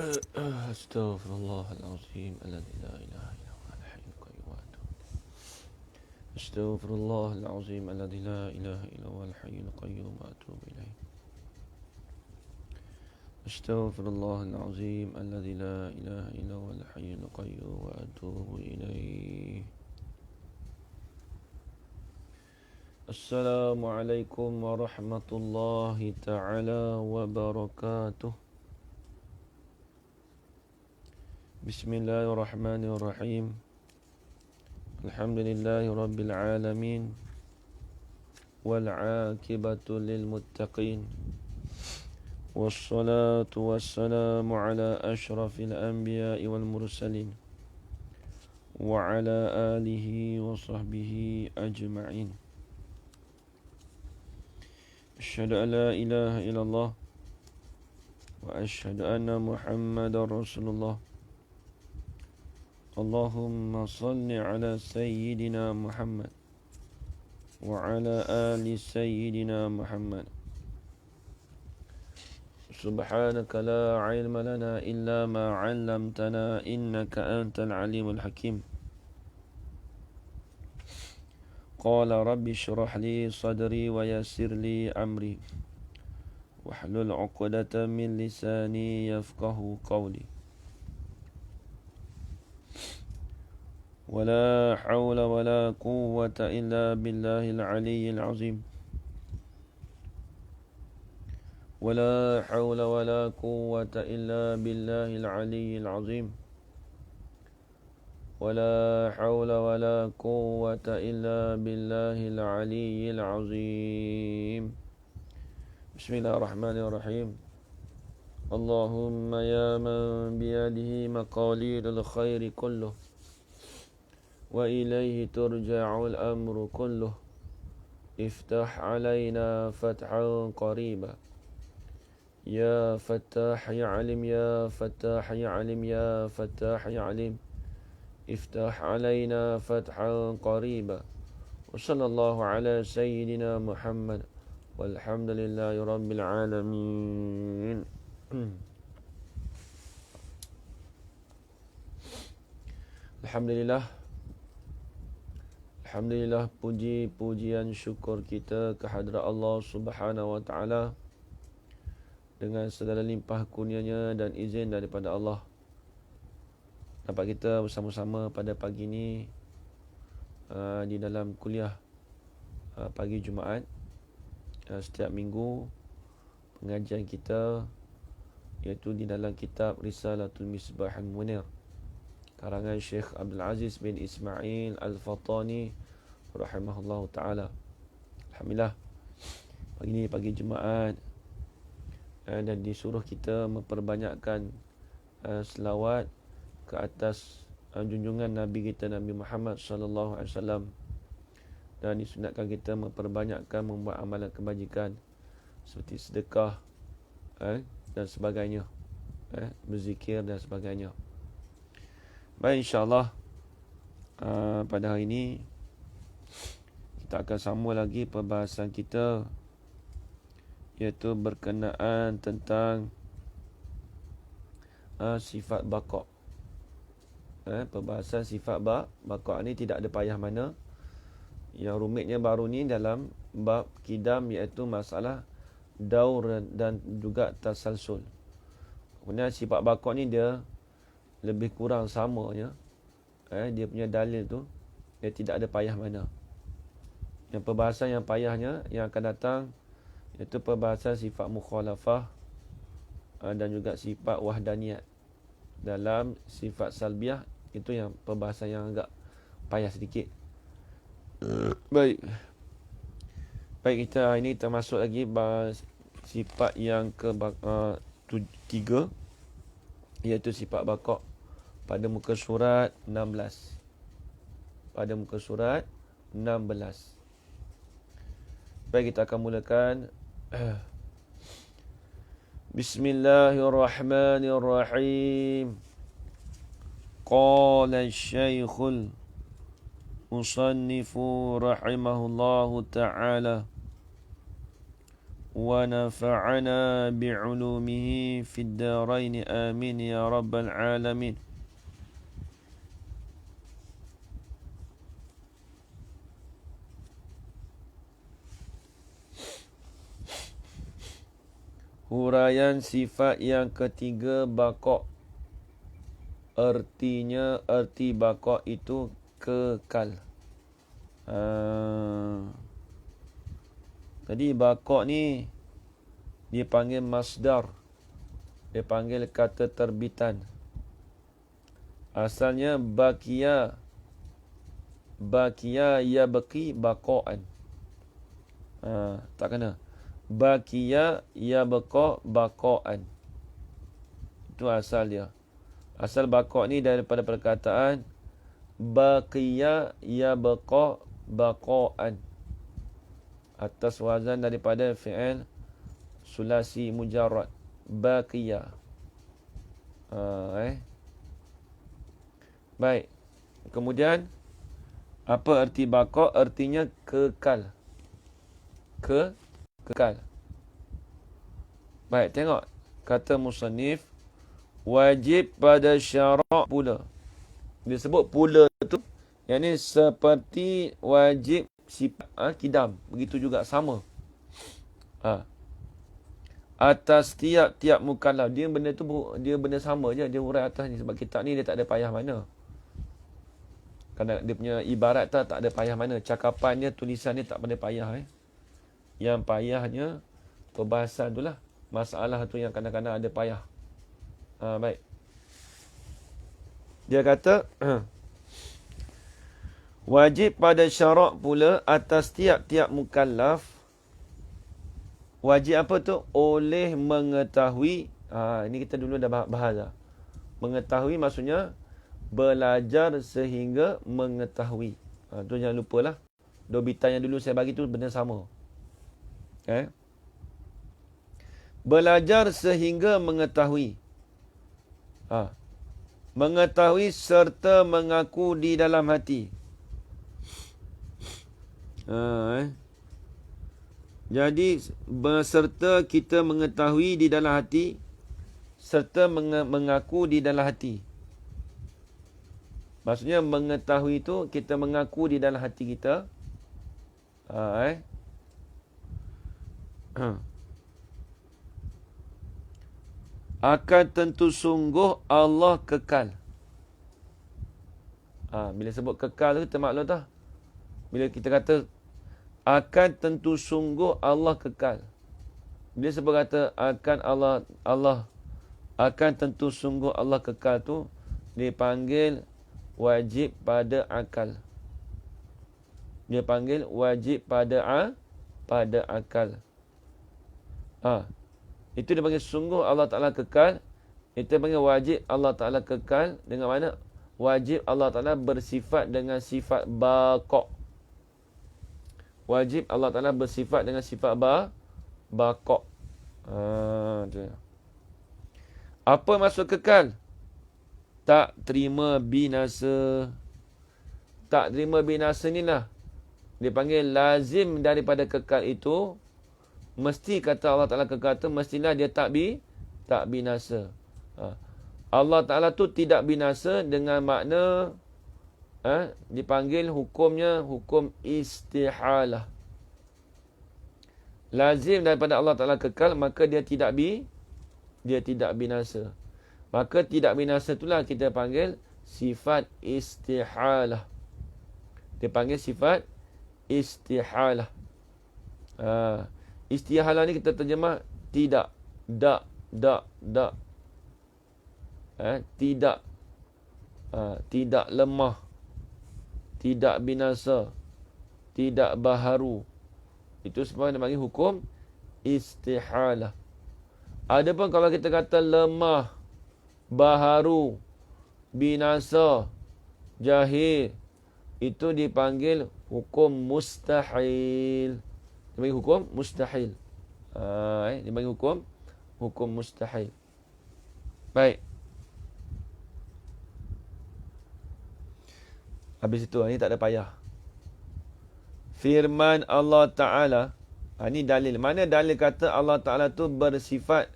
أستغفر الله العظيم الذي لا إله إلا هو الحي القيوم وأتوب أستغفر الله العظيم الذي لا إله إلا هو الحي القيوم وأتوب إليه أستغفر الله العظيم الذي لا إله إلا هو الحي القيوم وأتوب إليه السلام عليكم ورحمة الله تعالى وبركاته بسم الله الرحمن الرحيم الحمد لله رب العالمين والعاقبة للمتقين والصلاة والسلام على أشرف الأنبياء والمرسلين وعلى آله وصحبه أجمعين أشهد أن لا إله إلا الله وأشهد أن محمد رسول الله اللهم صل على سيدنا محمد وعلى آل سيدنا محمد سبحانك لا علم لنا إلا ما علمتنا إنك أنت العليم الحكيم قال رب اشرح لي صدري ويسر لي أمري واحلل عقدة من لساني يفقه قولي ولا حول ولا قوة إلا بالله العلي العظيم ولا حول ولا قوة إلا بالله العلي العظيم ولا حول ولا قوة إلا بالله العلي العظيم بسم الله الرحمن الرحيم اللهم يا من بيده مقاليد الخير كله وإليه ترجع الأمر كله افتح علينا فتحا قريبا يا فتاح يا عليم يا فتاح يا عليم يا فتاح يا عليم افتح علينا فتحا قريبا وصلى الله على سيدنا محمد والحمد لله رب العالمين Alhamdulillah, Alhamdulillah, puji-pujian syukur kita kehadrat Allah Subhanahu wa taala dengan segala limpah kurnianya dan izin daripada Allah. Dapat kita bersama-sama pada pagi ini di dalam kuliah pagi Jumaat setiap minggu, pengajian kita iaitu di dalam kitab Risalatul Misbah Al-Munir karangan Syekh Abdul Aziz bin Ismail Al-Fatani rahimahullahu ta'ala. Alhamdulillah, pagi ini pagi Jumaat dan disuruh kita memperbanyakkan selawat ke atas junjungan Nabi kita Nabi Muhammad sallallahu alaihi wasallam, dan disunatkan kita memperbanyakkan membuat amalan kebajikan seperti sedekah dan sebagainya, berzikir dan sebagainya. Baik, insyaAllah pada hari ini kita akan sambung lagi perbahasan kita, iaitu berkenaan tentang sifat baqa'. Perbahasan sifat baqa' ni tidak ada payah mana. Yang rumitnya baru ni dalam bab kidam, iaitu masalah daur dan juga tasalsul. Kemudian sifat baqa' ni dia lebih kurang sama ya. Dia punya dalil tu dia tidak ada payah mana. Yang perbahasan yang payahnya yang akan datang iaitu perbahasan sifat mukhalafah dan juga sifat wahdaniyat. Dalam sifat salbiah itu yang perbahasan yang agak payah sedikit. Baik, kita ini termasuk lagi sifat yang ketiga, iaitu sifat baqa' pada muka surat 16. Pada muka surat 16. Baik, kita akan mulakan. Bismillahirrahmanirrahim. Qala Syekhul Musannifu rahimahullahu ta'ala ونفعنا بعلومه في الدارين آمين يا رب العالمين. Huraian sifat yang ketiga baqa'. Artinya, arti baqa' itu kekal. Jadi baqa' ni dia panggil masdar. Dia panggil kata terbitan. Asalnya baqiya. Baqiya yabqi baqa'an. Tak kena. Baqiya yabqa baqa'an. Itu asal dia. Asal baqa' ni daripada perkataan baqiya yabqa baqa'an. Atas wazan daripada fi'il sulasi mujarrad. Baqiya. Baik. Kemudian apa arti baqa'? Artinya kekal. Kekal. Baik, tengok kata musannif, wajib pada syarak pula. Dia sebut pula tu, yang ni seperti wajib sifat kidam, begitu juga sama. Atas tiap-tiap mukallaf, dia benda tu dia benda sama je, dia hurai atas ni, sebab kitab ni dia tak ada payah mana. Kerana dia punya ibarat tak ada payah mana, cakapan dia, tulisan dia tak ada payah. Yang payahnya perbahasan tu lah, masalah tu yang kadang-kadang ada payah. Baik. Dia kata wajib pada syarak pula atas tiap-tiap mukallaf. Wajib apa tu? Oleh mengetahui. Ini kita dulu dah bahas. Mengetahui maksudnya belajar sehingga mengetahui. Tu jangan lupalah. Dobitan yang dulu saya bagi tu benda sama. Belajar sehingga mengetahui. Mengetahui serta mengaku di dalam hati. Jadi beserta kita mengetahui di dalam hati serta mengaku di dalam hati. Maksudnya mengetahui itu kita mengaku di dalam hati kita. Akan tentu sungguh Allah kekal. Bila sebut kekal tu kita maklum tak? Bila kita kata akan tentu sungguh Allah kekal. Bila sebut kata akan Allah akan tentu sungguh Allah kekal tu dipanggil wajib pada akal. Dia panggil wajib pada akal. Itu dia panggil sungguh Allah Ta'ala kekal. Itu dia panggil wajib Allah Ta'ala kekal. Dengan mana? Wajib Allah Ta'ala bersifat dengan sifat baqa'. Wajib Allah Ta'ala bersifat dengan sifat baqa'. Apa maksud kekal? Tak terima binasa. Tak terima binasa ni lah dia panggil lazim daripada kekal itu. Mesti kata Allah Ta'ala kekal tu, mestilah dia tak binasa. Allah Ta'ala tu tidak binasa dengan makna dipanggil hukumnya hukum istihalah. Lazim daripada Allah Ta'ala kekal, maka dia tidak binasa. Maka tidak binasa itulah kita panggil sifat istihalah. Dia panggil sifat istihalah. Istihalah ni kita terjemah tidak, tidak, tidak lemah, tidak binasa, tidak baharu. Itu semua dipanggil hukum istihalah. Adapun kalau kita kata lemah, baharu, binasa, jahil, itu dipanggil hukum mustahil. Dipanggil hukum mustahil. Dipanggil hukum mustahil. Baik. Habis itu, ini tak ada payah. Firman Allah Ta'ala, Ini dalil. Mana dalil kata Allah Ta'ala tu bersifat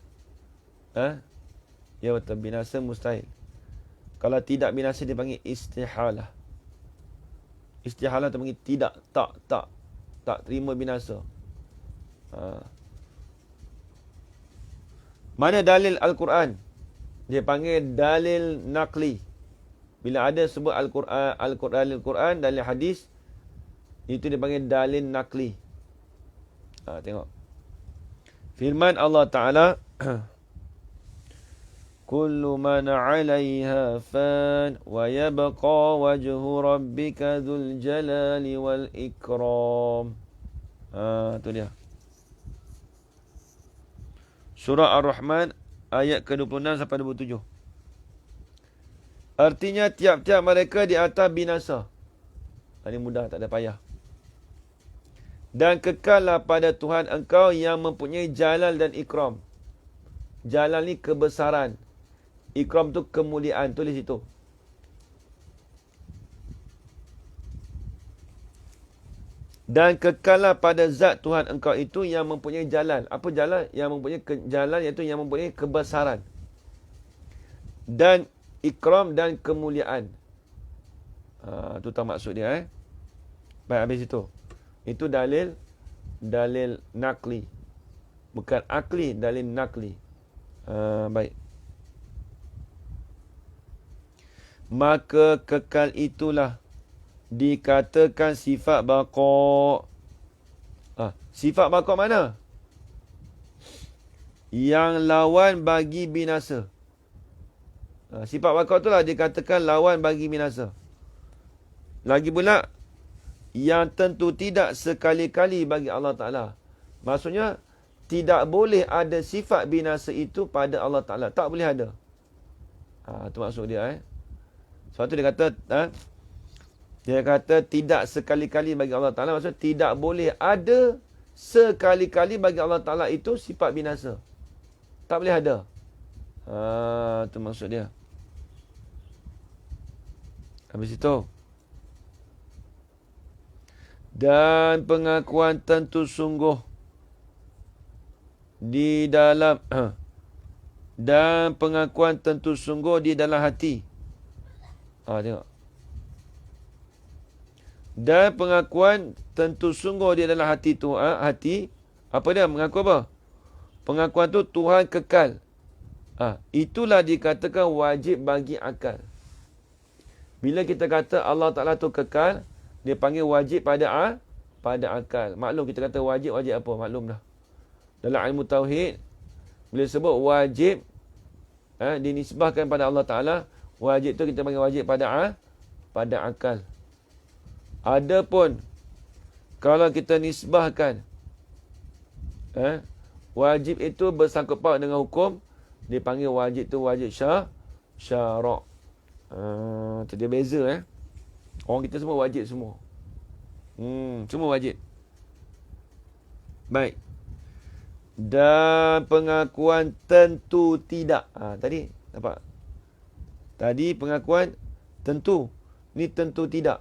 ya betul, binasa mustahil. Kalau tidak binasa dipanggil istihalah. Istihalah tu panggil tidak, tak terima binasa. Mana dalil Al-Quran? Dia panggil dalil naqli. Bila ada sebut Al-Quran, dalil hadis, itu dipanggil dalil naqli. Tengok. Firman Allah Ta'ala, Kullu man 'alayha fan wa yabqa wajhu rabbika dzul jalali wal ikram. Tu dia. Surah Ar-Rahman ayat ke-26 sampai 27. Artinya tiap-tiap mereka di atas binasa. Ini mudah, tak ada payah. Dan kekallah pada Tuhan engkau yang mempunyai jalal dan ikram. Jalal ni kebesaran. Ikram tu kemuliaan. Tulis itu. Dan kekallah pada zat Tuhan engkau itu yang mempunyai jalal. Apa jalal? Yang mempunyai jalal iaitu yang mempunyai kebesaran. Dan ikram dan kemuliaan. Itu tak maksud dia. Baik, habis itu. Itu dalil naqli. Bukan akli, dalil naqli. Baik. Maka kekal itulah dikatakan sifat baqa'. Sifat baqa' mana? Yang lawan bagi binasa. Sifat baqa' itulah dikatakan lawan bagi binasa. Lagi pula, yang tentu tidak sekali-kali bagi Allah Ta'ala. Maksudnya, tidak boleh ada sifat binasa itu pada Allah Ta'ala. Tak boleh ada. Itu maksud dia. Sebab tu dia kata tidak sekali-kali bagi Allah Ta'ala. Maksudnya tidak boleh ada sekali-kali bagi Allah Ta'ala itu sifat binasa. Tak boleh ada. Itu maksud dia. Habis itu. Dan pengakuan tentu sungguh di dalam dan pengakuan tentu sungguh di dalam hati. Tengok. Dan pengakuan tentu sungguh di dalam hati tu. Hati. Apa dia? Mengaku apa? Pengakuan tu Tuhan kekal. Itulah dikatakan wajib bagi akal. Bila kita kata Allah Ta'ala tu kekal, dia panggil wajib pada akal. Maklum kita kata wajib apa? Maklum dah. Dalam ilmu tauhid, bila sebut wajib, dinisbahkan pada Allah Ta'ala, wajib tu kita panggil wajib pada akal. Adapun kalau kita nisbahkan wajib itu bersangkut paut dengan hukum, dipanggil wajib tu wajib syarak. Itu dia beza. Orang kita semua wajib semua. Semua wajib. Baik. Dan pengakuan tentu tidak. Tadi nampak? Tadi pengakuan tentu. Ni tentu tidak.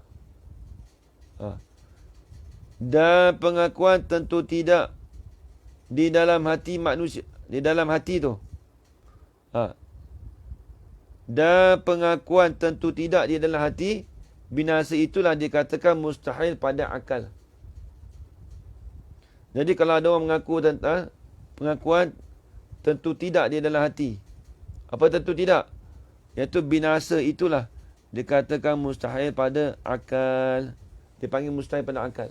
Dan pengakuan tentu tidak di dalam hati manusia. Di dalam hati tu. Dan pengakuan tentu tidak di dalam hati. Binasa itulah dikatakan mustahil pada akal. Jadi kalau ada orang mengaku tentang pengakuan tentu tidak di dalam hati. Apa tentu tidak? Iaitu binasa itulah dikatakan mustahil pada akal. Dipanggil mustahil pada akal.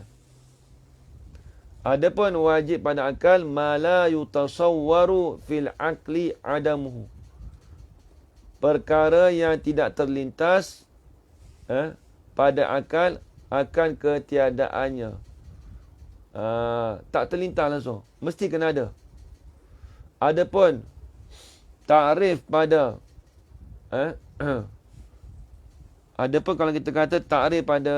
Adapun wajib pada akal, ma la yutasawwaru fil aqli adamuhu. Perkara yang tidak terlintas pada akal akan ketiadaannya. Tak terlintas langsung. Mesti kena ada. Adapun ta'rif pada adapun kalau kita kata ta'rif pada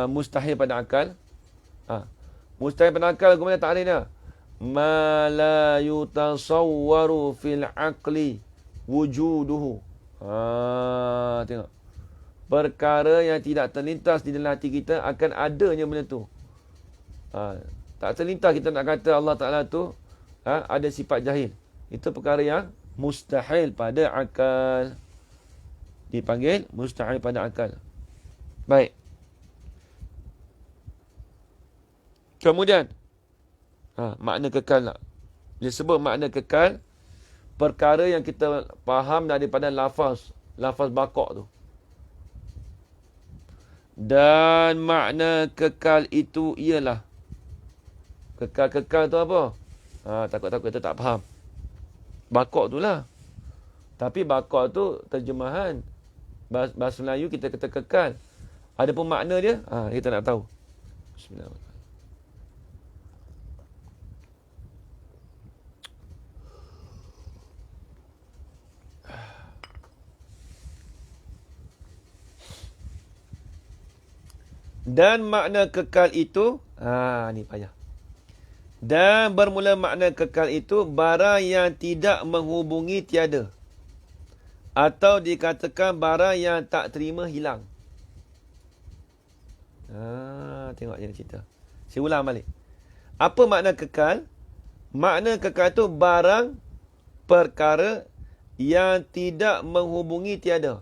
mustahil pada akal. Mustahil pada akal ke mana ta'rifnya? Ma la yutasawwaru fil aqli wujuduhu. Tengok. Perkara yang tidak terlintas di dalam hati kita akan adanya benda tu. Tak terlintas kita nak kata Allah Ta'ala tu ada sifat jahil. Itu perkara yang mustahil pada akal. Dipanggil mustahil pada akal. Baik. Kemudian, makna kekal lah. Dia sebut makna kekal, perkara yang kita faham daripada lafaz baqa' tu. Dan makna kekal itu ialah, kekal tu apa? Takut-takut kita tak faham. Baqa' tu lah. Tapi baqa' tu terjemahan. Bahasa Melayu kita kata kekal. Ada pun makna dia, kita nak tahu. Bismillahirrahmanirrahim. Dan makna kekal itu, ni payah. Dan bermula makna kekal itu, barang yang tidak menghubungi tiada. Atau dikatakan barang yang tak terima hilang. Tengok je cerita. Saya ulang balik. Apa makna kekal? Makna kekal itu barang, perkara yang tidak menghubungi tiada.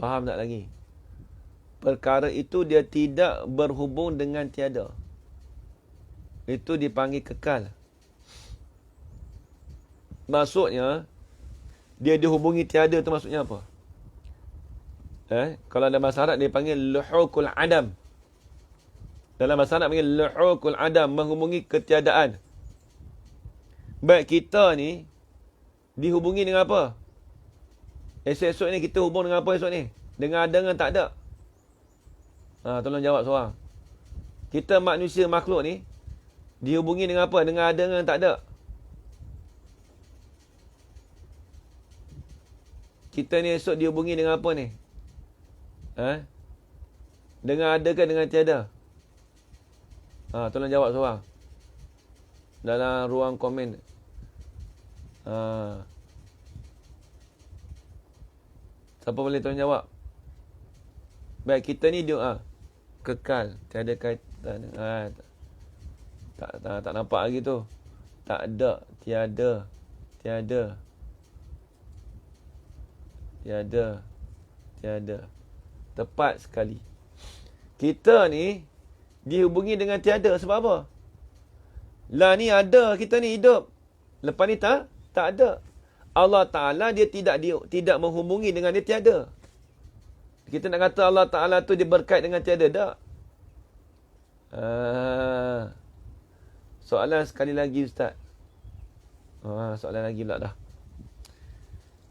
Faham tak lagi? Perkara itu dia tidak berhubung dengan tiada. Itu dipanggil kekal. Maksudnya, dia dihubungi tiada tu maksudnya apa? Kalau dalam bahasa Arab dia panggil luhukul adam. Dalam bahasa Arab panggil luhukul adam, menghubungi ketiadaan. Baik, kita ni dihubungi dengan apa? Esok-esok ni kita hubung dengan apa esok ni? Dengan ada dengan tak ada? Tolong jawab seorang. Kita manusia makhluk ni dihubungi dengan apa? Dengan ada dengan tak ada? Kita ni esok dihubungi dengan apa ni? Dengan ada ke dengan tiada? Tolong jawab seorang. Dalam ruang komen. Siapa boleh tolong jawab? Baik, kita ni dia kekal, tiada kaitan. Tak nampak lagi tu. Tak ada, tiada. Tepat sekali. Kita ni dihubungi dengan tiada sebab apa? Lah ni ada, kita ni hidup. Lepas ni tak ada. Allah Ta'ala dia tidak menghubungi dengan dia tiada. Kita nak kata Allah Ta'ala tu dia berkait dengan tiada, tak? Soalan sekali lagi Ustaz. Soalan lagi pula dah.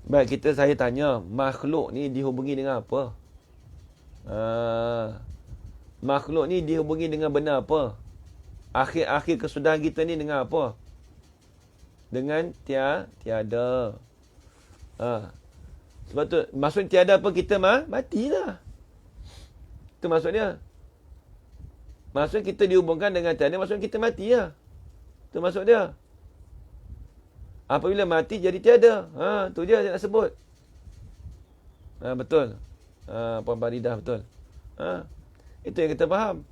Baik, saya tanya, makhluk ni dihubungi dengan apa? Makhluk ni dihubungi dengan benda apa? Akhir kesudahan kita ni dengan apa? Dengan tiada. Sebab tu, maksud tiada apa, kita matilah. Itu maksud dia. Maksud kita dihubungkan dengan tiada, maksud kita mati lah. Itu maksud dia. Apabila mati jadi tiada. Tu dia saya nak sebut. Betul. Puan Baridah betul. Itu yang kita faham.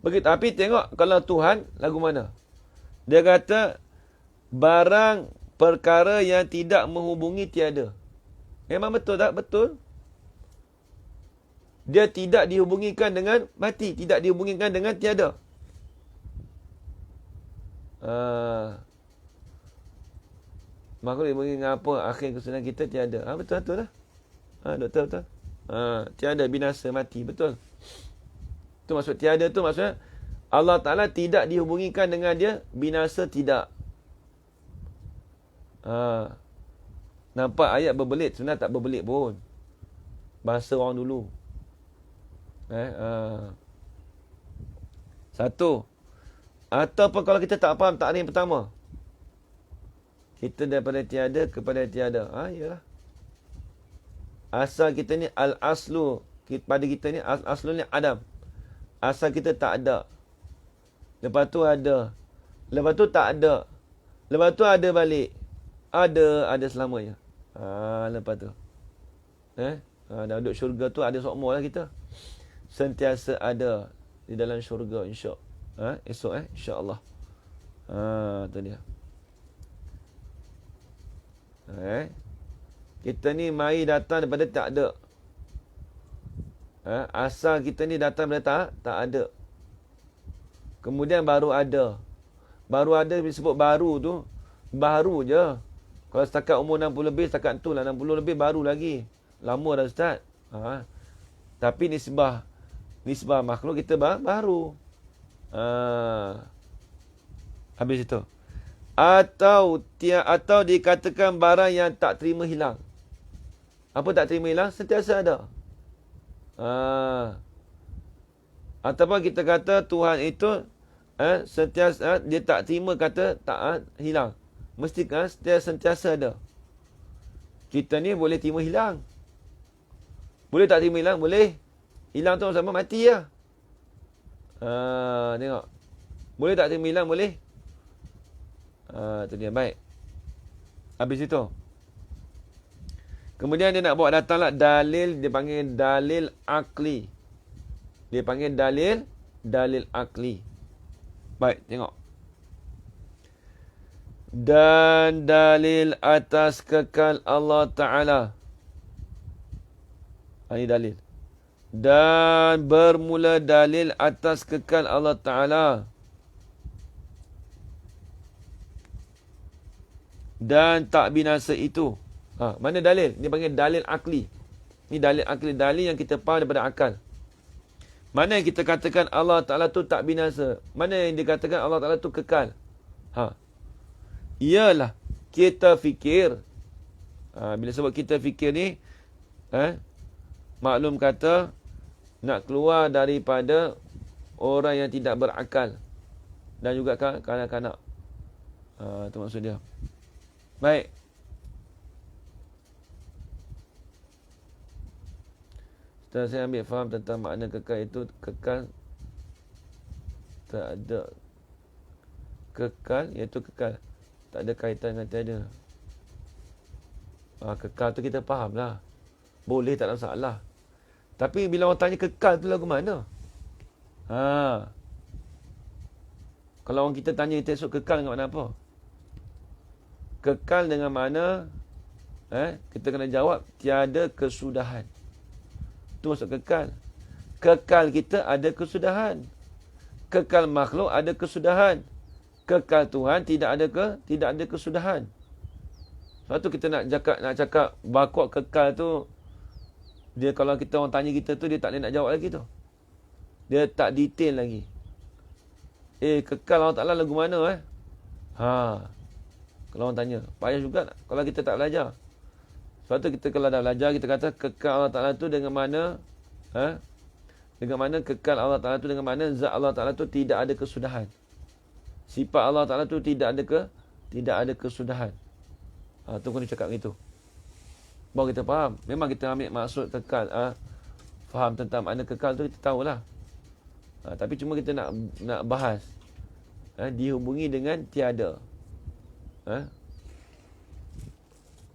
Begitu. Tapi tengok kalau Tuhan lagu mana? Dia kata barang perkara yang tidak menghubungi tiada. Memang betul tak? Betul. Dia tidak dihubungikan dengan mati, tidak dihubungikan dengan tiada. Makhluk dihubungi dengan apa? Akhir kesudahan kita tiada. Betul lah. Betul. Tiada, binasa, mati. Betul. Itu maksud tiada tu maksudnya Allah Ta'ala tidak dihubungikan dengan dia, binasa tidak. Nampak ayat berbelit, sebenarnya tak berbelit pun. Bahasa orang dulu. Satu. Ataupun kalau kita tak faham takrim pertama. Kita daripada tiada kepada tiada. Yalah. Asal kita ni al-aslu. Pada kita ni, al-aslu ni adam. Asal kita tak ada. Lepas tu ada. Lepas tu tak ada. Lepas tu ada balik. Ada selamanya. Lepas tu. Dan duduk syurga tu ada seumur lah kita. Sentiasa ada di dalam syurga esok insya-Allah. Tu dia. Kita ni mari datang daripada tak ada. Asal kita ni datang daripada tak ada. Kemudian baru ada. Baru ada disebut baru tu, baru je. Kalau setakat umur 60 lebih, setakat tu lah 60 lebih baru lagi. Lama dah Ustaz. Tapi nisbah makhluk kita baru. Habis itu. Atau dikatakan barang yang tak terima hilang. Apa tak terima hilang? Sentiasa ada. Ataupun kita kata Tuhan itu sentiasa dia tak terima kata tak hilang. Mesti sentiasa ada. Kita ni boleh terima hilang. Boleh tak terima hilang? Boleh. Hilang tu sama mati lah. Tengok. Boleh tak terima hilang? Boleh. Tu dia. Baik. Habis itu. Kemudian dia nak bawa datanglah dalil, dia panggil dalil akli. Dia panggil dalil akli. Baik, tengok. Dan dalil atas kekal Allah Ta'ala. Ini dalil. Dan bermula dalil atas kekal Allah Ta'ala. Dan tak binasa itu. Mana dalil? Dia panggil dalil akli. Ini dalil akli. Dalil yang kita faham daripada akal. Mana yang kita katakan Allah Ta'ala tu tak binasa? Mana yang dikatakan Allah Ta'ala tu kekal? Ialah kita fikir. Bila sebut kita fikir ni, maklum kata nak keluar daripada orang yang tidak berakal. Dan juga kanak-kanak. Itu maksud dia. Baik. Setelah saya ambil faham tentang makna kekal itu, kekal tak ada. Kekal iaitu kekal. Tak ada kaitan dengan tiada. Kekal tu kita faham lah. Boleh, tak ada masalah. Tapi bila orang tanya kekal tu lagu mana? Kalau orang kita tanya kita esok kekal dengan makna apa? Kekal dengan makna kita kena jawab tiada kesudahan. Itu maksud kekal. Kekal kita ada kesudahan. Kekal makhluk ada kesudahan. Kekal Tuhan tidak ada kesudahan. Sebab tu kita nak cakap bakok kekal tu, dia kalau kita orang tanya kita tu, dia tak boleh nak jawab lagi tu. Dia tak detail lagi. Kekal Allah Ta'ala lagu mana kalau orang tanya, payah juga kalau kita tak belajar. Sebab tu kita kalau dah belajar, kita kata kekal Allah Ta'ala tu dengan mana dengan mana kekal Allah Ta'ala tu dengan mana zat Allah Ta'ala tu tidak ada kesudahan. Sifat Allah Ta'ala tu tidak ada kesudahan. Tu kena cakap begitu. Baru kita faham. Memang kita ambil maksud kekal. Faham tentang makna kekal tu kita tahulah. Tapi cuma kita nak bahas. Dihubungi dengan tiada.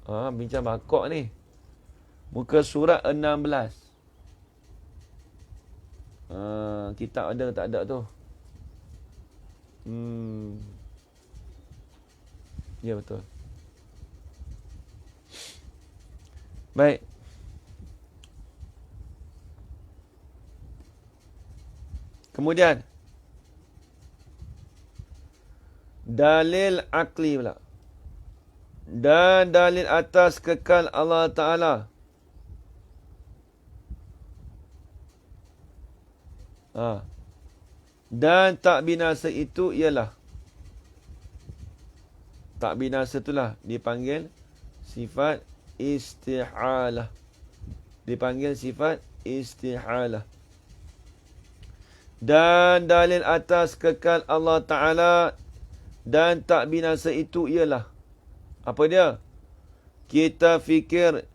Bincang bakok ni. Muka surat 16. Kitab ada tak ada tu? Ya, betul. Baik. Kemudian dalil akli pula. Dan dalil atas kekal Allah Ta'ala. Dan tak binasa itu ialah. Tak binasa itulah dipanggil sifat istihalah. Dipanggil sifat istihalah. Dan dalil atas kekal Allah Ta'ala dan tak binasa itu ialah. Apa dia? Kita fikir.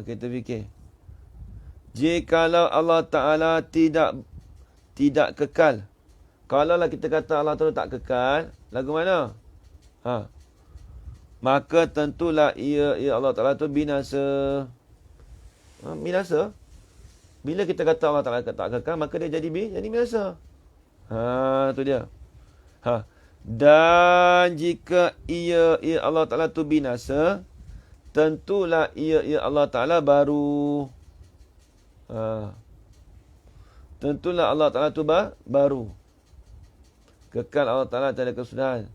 Kita fikir. Jikalau Allah Ta'ala tidak kekal. Kalaulah kita kata Allah Ta'ala tak kekal, lagu mana? Maka tentulah ia Allah Ta'ala tu binasa. Binasa. Bila kita kata Allah Ta'ala tak kekal, maka dia jadi binasa. Tu dia. Dan jika ia Allah Ta'ala tu binasa, tentulah ia Allah Ta'ala baru. Tentulah Allah Ta'ala tu baru. Kekal Allah Ta'ala tak ada kesudahan.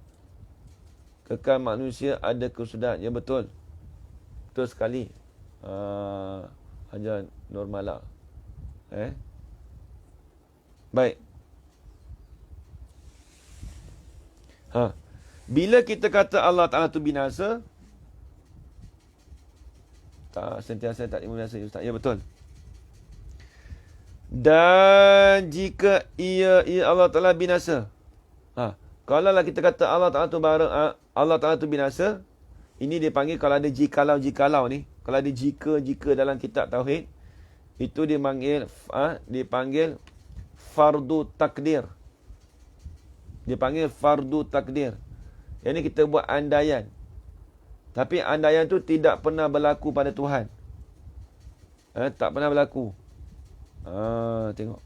Kekal manusia ada kesudahan. Ya betul. Betul sekali. Hajar Nurmala. Baik. Bila kita kata Allah Ta'ala tu binasa, tak sentiasa tak binasa, Ustaz. Ya betul. Dan jika ia Allah Ta'ala binasa. Kalau lah kita kata Allah Ta'ala tu Allah Ta'ala tu binasa, ini dia panggil kalau ada jikalau ni, kalau ada jika dalam kitab tauhid, itu dipanggil fardu takdir. Dipanggil fardu takdir. Yang ni kita buat andaian. Tapi andaian tu tidak pernah berlaku pada Tuhan. Tak pernah berlaku. Tengok.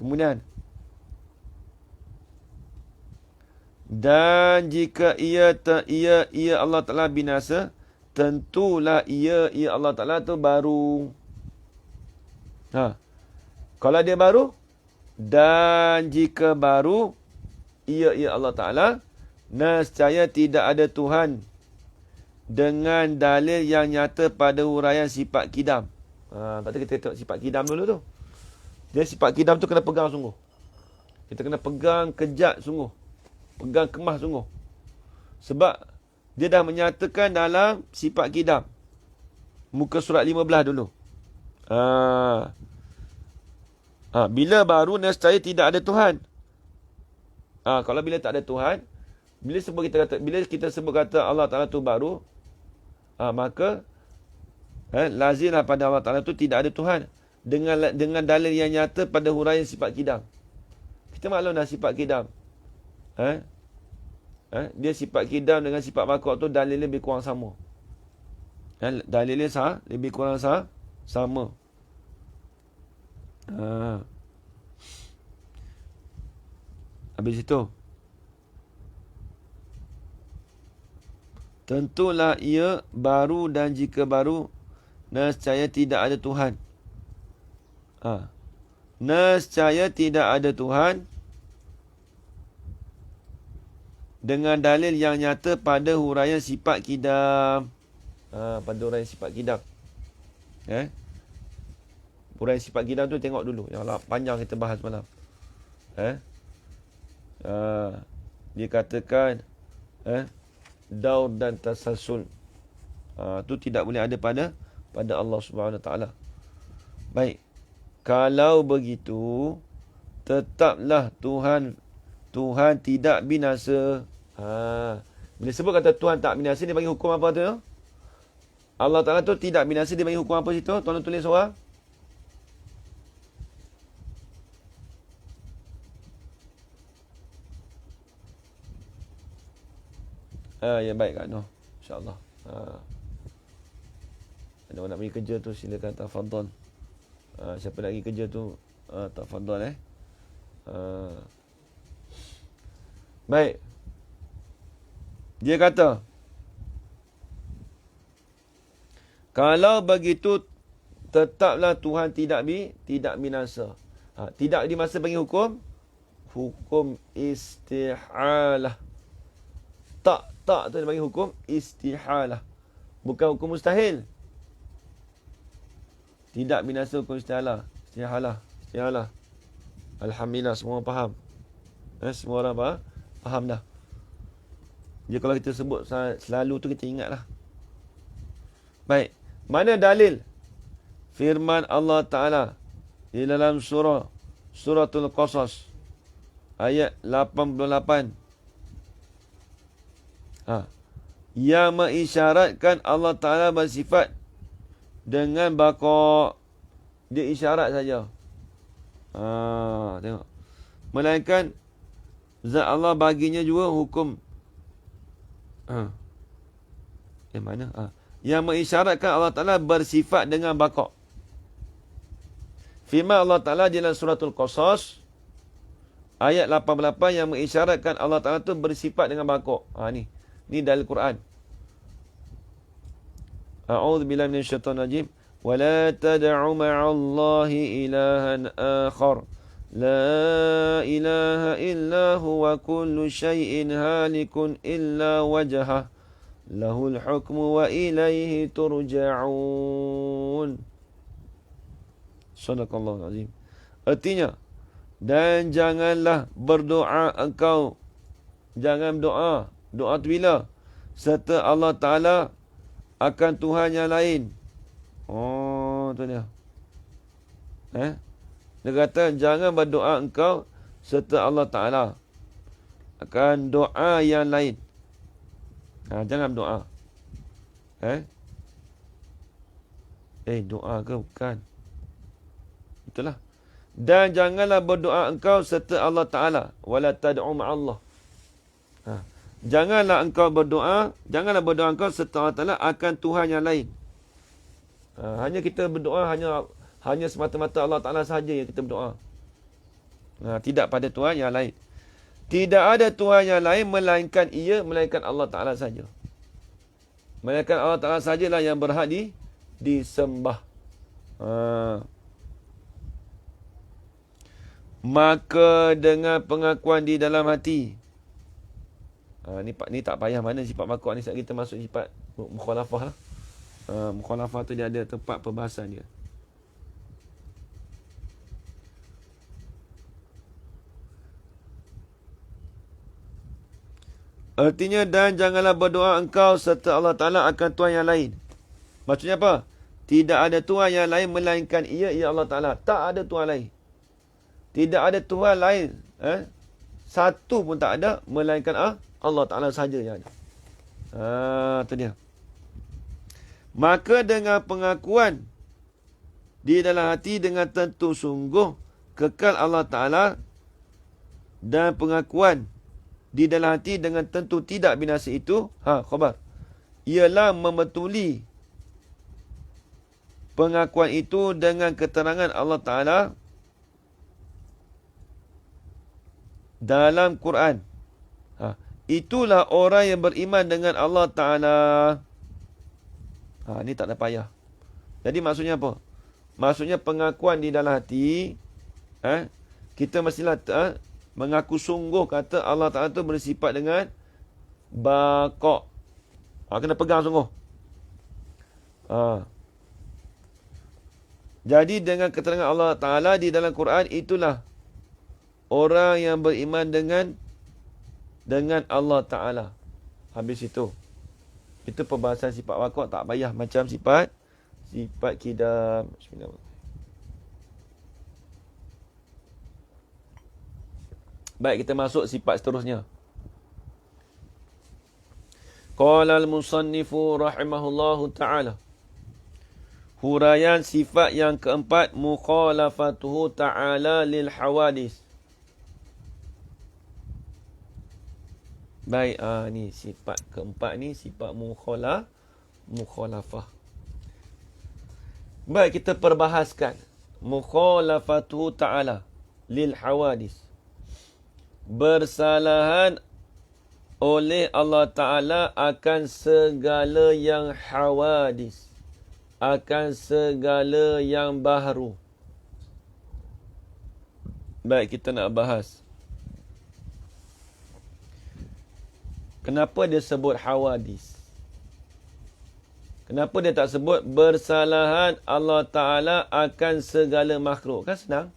Kemudian. Dan jika ia Allah Ta'ala binasa, tentulah ia Allah Ta'ala tu baru. Kalau dia baru, dan jika baru, ia Allah Ta'ala, nescaya tidak ada Tuhan dengan dalil yang nyata pada huraian sifat kidam. Lepas tu kita tengok sifat kidam dulu tu. Dia sifat kidam tu kena pegang sungguh. Kita kena pegang kejat sungguh. Pegang kemah sungguh. Sebab dia dah menyatakan dalam sifat kidam. Muka surat 15 dulu. Bila baru nescaya tidak ada Tuhan. Kalau bila tak ada Tuhan, bila kita sebut kata Allah Ta'ala tu baru, maka lazimlah pada Allah Ta'ala tu tidak ada Tuhan. Dengan dalil yang nyata pada huraian sifat kidam. Kita maklum dah sifat kidam. Dia sifat kidam dengan sifat makhluk tu dalilnya lebih kurang sama. Dalilnya lebih kurang sama. Habis itu, tentulah ia baru, dan jika baru, nescaya tidak ada Tuhan. Nescaya tidak ada Tuhan dengan dalil yang nyata pada huraian sifat kidam. Pada huraian sifat kidam. Huraian sifat kidam tu tengok dulu. Yang panjang kita bahas malam. Dia katakan daur dan tasalsul. Tu tidak boleh ada pada Allah Subhanahu Wa Taala. Baik. Kalau begitu, tetaplah Tuhan tidak binasa. Bila sebut kata Tuhan tak binasa, dia bagi hukum apa tu? Allah Ta'ala tu tidak binasa, dia bagi hukum apa situ? Tolong tulis orang. Ya baik Kak Noh. InsyaAllah. Ada orang nak pergi kerja tu, silakan tafadhal. Siapa nak pergi kerja tu, tafadhal Baik. Dia kata, kalau begitu, tetaplah Tuhan tidak binasa. Tidak di masa bagi hukum istihalah. Tak tu dia bagi hukum istihalah. Bukan hukum mustahil. Tidak binasa hukum istihalah. Istihalah. Alhamdulillah, semua faham. Semua orang faham dah. Jadi kalau kita sebut selalu tu, kita ingatlah. Baik. Mana dalil firman Allah Ta'ala di dalam Suratul Qasas ayat 88. Yang mengisyaratkan Allah Ta'ala bersifat dengan baqa'. Dia isyarat saja. Tengok. Melainkan Zat Allah baginya juga hukum. Yang mana? Yang mengisyaratkan Allah Ta'ala bersifat dengan baqa'. Firman Allah Ta'ala dalam suratul Qasas, ayat 88 yang mengisyaratkan Allah Ta'ala tu bersifat dengan baqa'. Ni dalil Quran. A'udzu billahi minasyaitonir rajim. Wa la tad'u ma'allahi ilahan akhar. La ilaha illa huwa kullu syai'in halikun illa wajhah. Lahul hukmu wa ilaihi turja'un. Sadaqallahul azim. Artinya, dan janganlah berdoa engkau. Jangan berdoa. Doa tu bila? Serta Allah Ta'ala akan Tuhan yang lain. Tu dia. Dia kata, jangan berdoa engkau serta Allah Ta'ala akan doa yang lain. Jangan berdoa. Doa ke bukan? Itulah. Dan janganlah berdoa engkau serta Allah Ta'ala. Wala tad'u ma'allah. Janganlah berdoa engkau serta Allah Ta'ala akan Tuhan yang lain. Hanya kita berdoa, hanya semata-mata Allah Ta'ala sahaja yang kita berdoa. Tidak pada Tuhan yang lain. Tidak ada Tuhan yang lain melainkan Allah Ta'ala saja. Melainkan Allah Ta'ala sajalah yang berhak disembah. Maka dengan pengakuan di dalam hati. Ni tak payah mana sifat makhluk ni. Kita masuk sifat mukhalafah lah. Mukhalafah tu dia ada tempat perbahasan dia. Artinya, dan janganlah berdoa engkau serta Allah Ta'ala akan Tuhan yang lain. Maksudnya apa? Tidak ada Tuhan yang lain melainkan ia Allah Ta'ala. Tak ada Tuhan lain. Tidak ada Tuhan lain. Satu pun tak ada melainkan Allah Ta'ala sahaja yang ada. Itu dia. Maka dengan pengakuan di dalam hati dengan tentu sungguh kekal Allah Ta'ala, dan pengakuan di dalam hati dengan tentu tidak binasa itu, khabar, ialah membetuli pengakuan itu dengan keterangan Allah Ta'ala dalam Quran. Itulah orang yang beriman dengan Allah Ta'ala. Ni tak ada payah. Jadi maksudnya apa? Maksudnya pengakuan di dalam hati, kita mestilah mengaku sungguh kata Allah Ta'ala tu bersifat dengan baqa'. Kena pegang sungguh. Jadi dengan keterangan Allah Ta'ala di dalam Quran, itulah orang yang beriman dengan Allah Ta'ala. Habis itu. Itu perbahasan sifat baqa', tak payah macam sifat kidam. Bismillahirrahmanirrahim. Baik, kita masuk sifat seterusnya. Qala al-musannifu rahimahullahu ta'ala. Huraian sifat yang keempat, mukhalafatuhu ta'ala lil hawadis. Baik, ni sifat keempat ni, sifat mukhalafah. Baik, kita perbahaskan. Mukhalafatuhu ta'ala lil hawadis. Bersalahan oleh Allah Ta'ala akan segala yang hawadis. Akan segala yang baharu. Baik, kita nak bahas. Kenapa dia sebut hawadis? Kenapa dia tak sebut bersalahan Allah Ta'ala akan segala makhluk? Kan senang.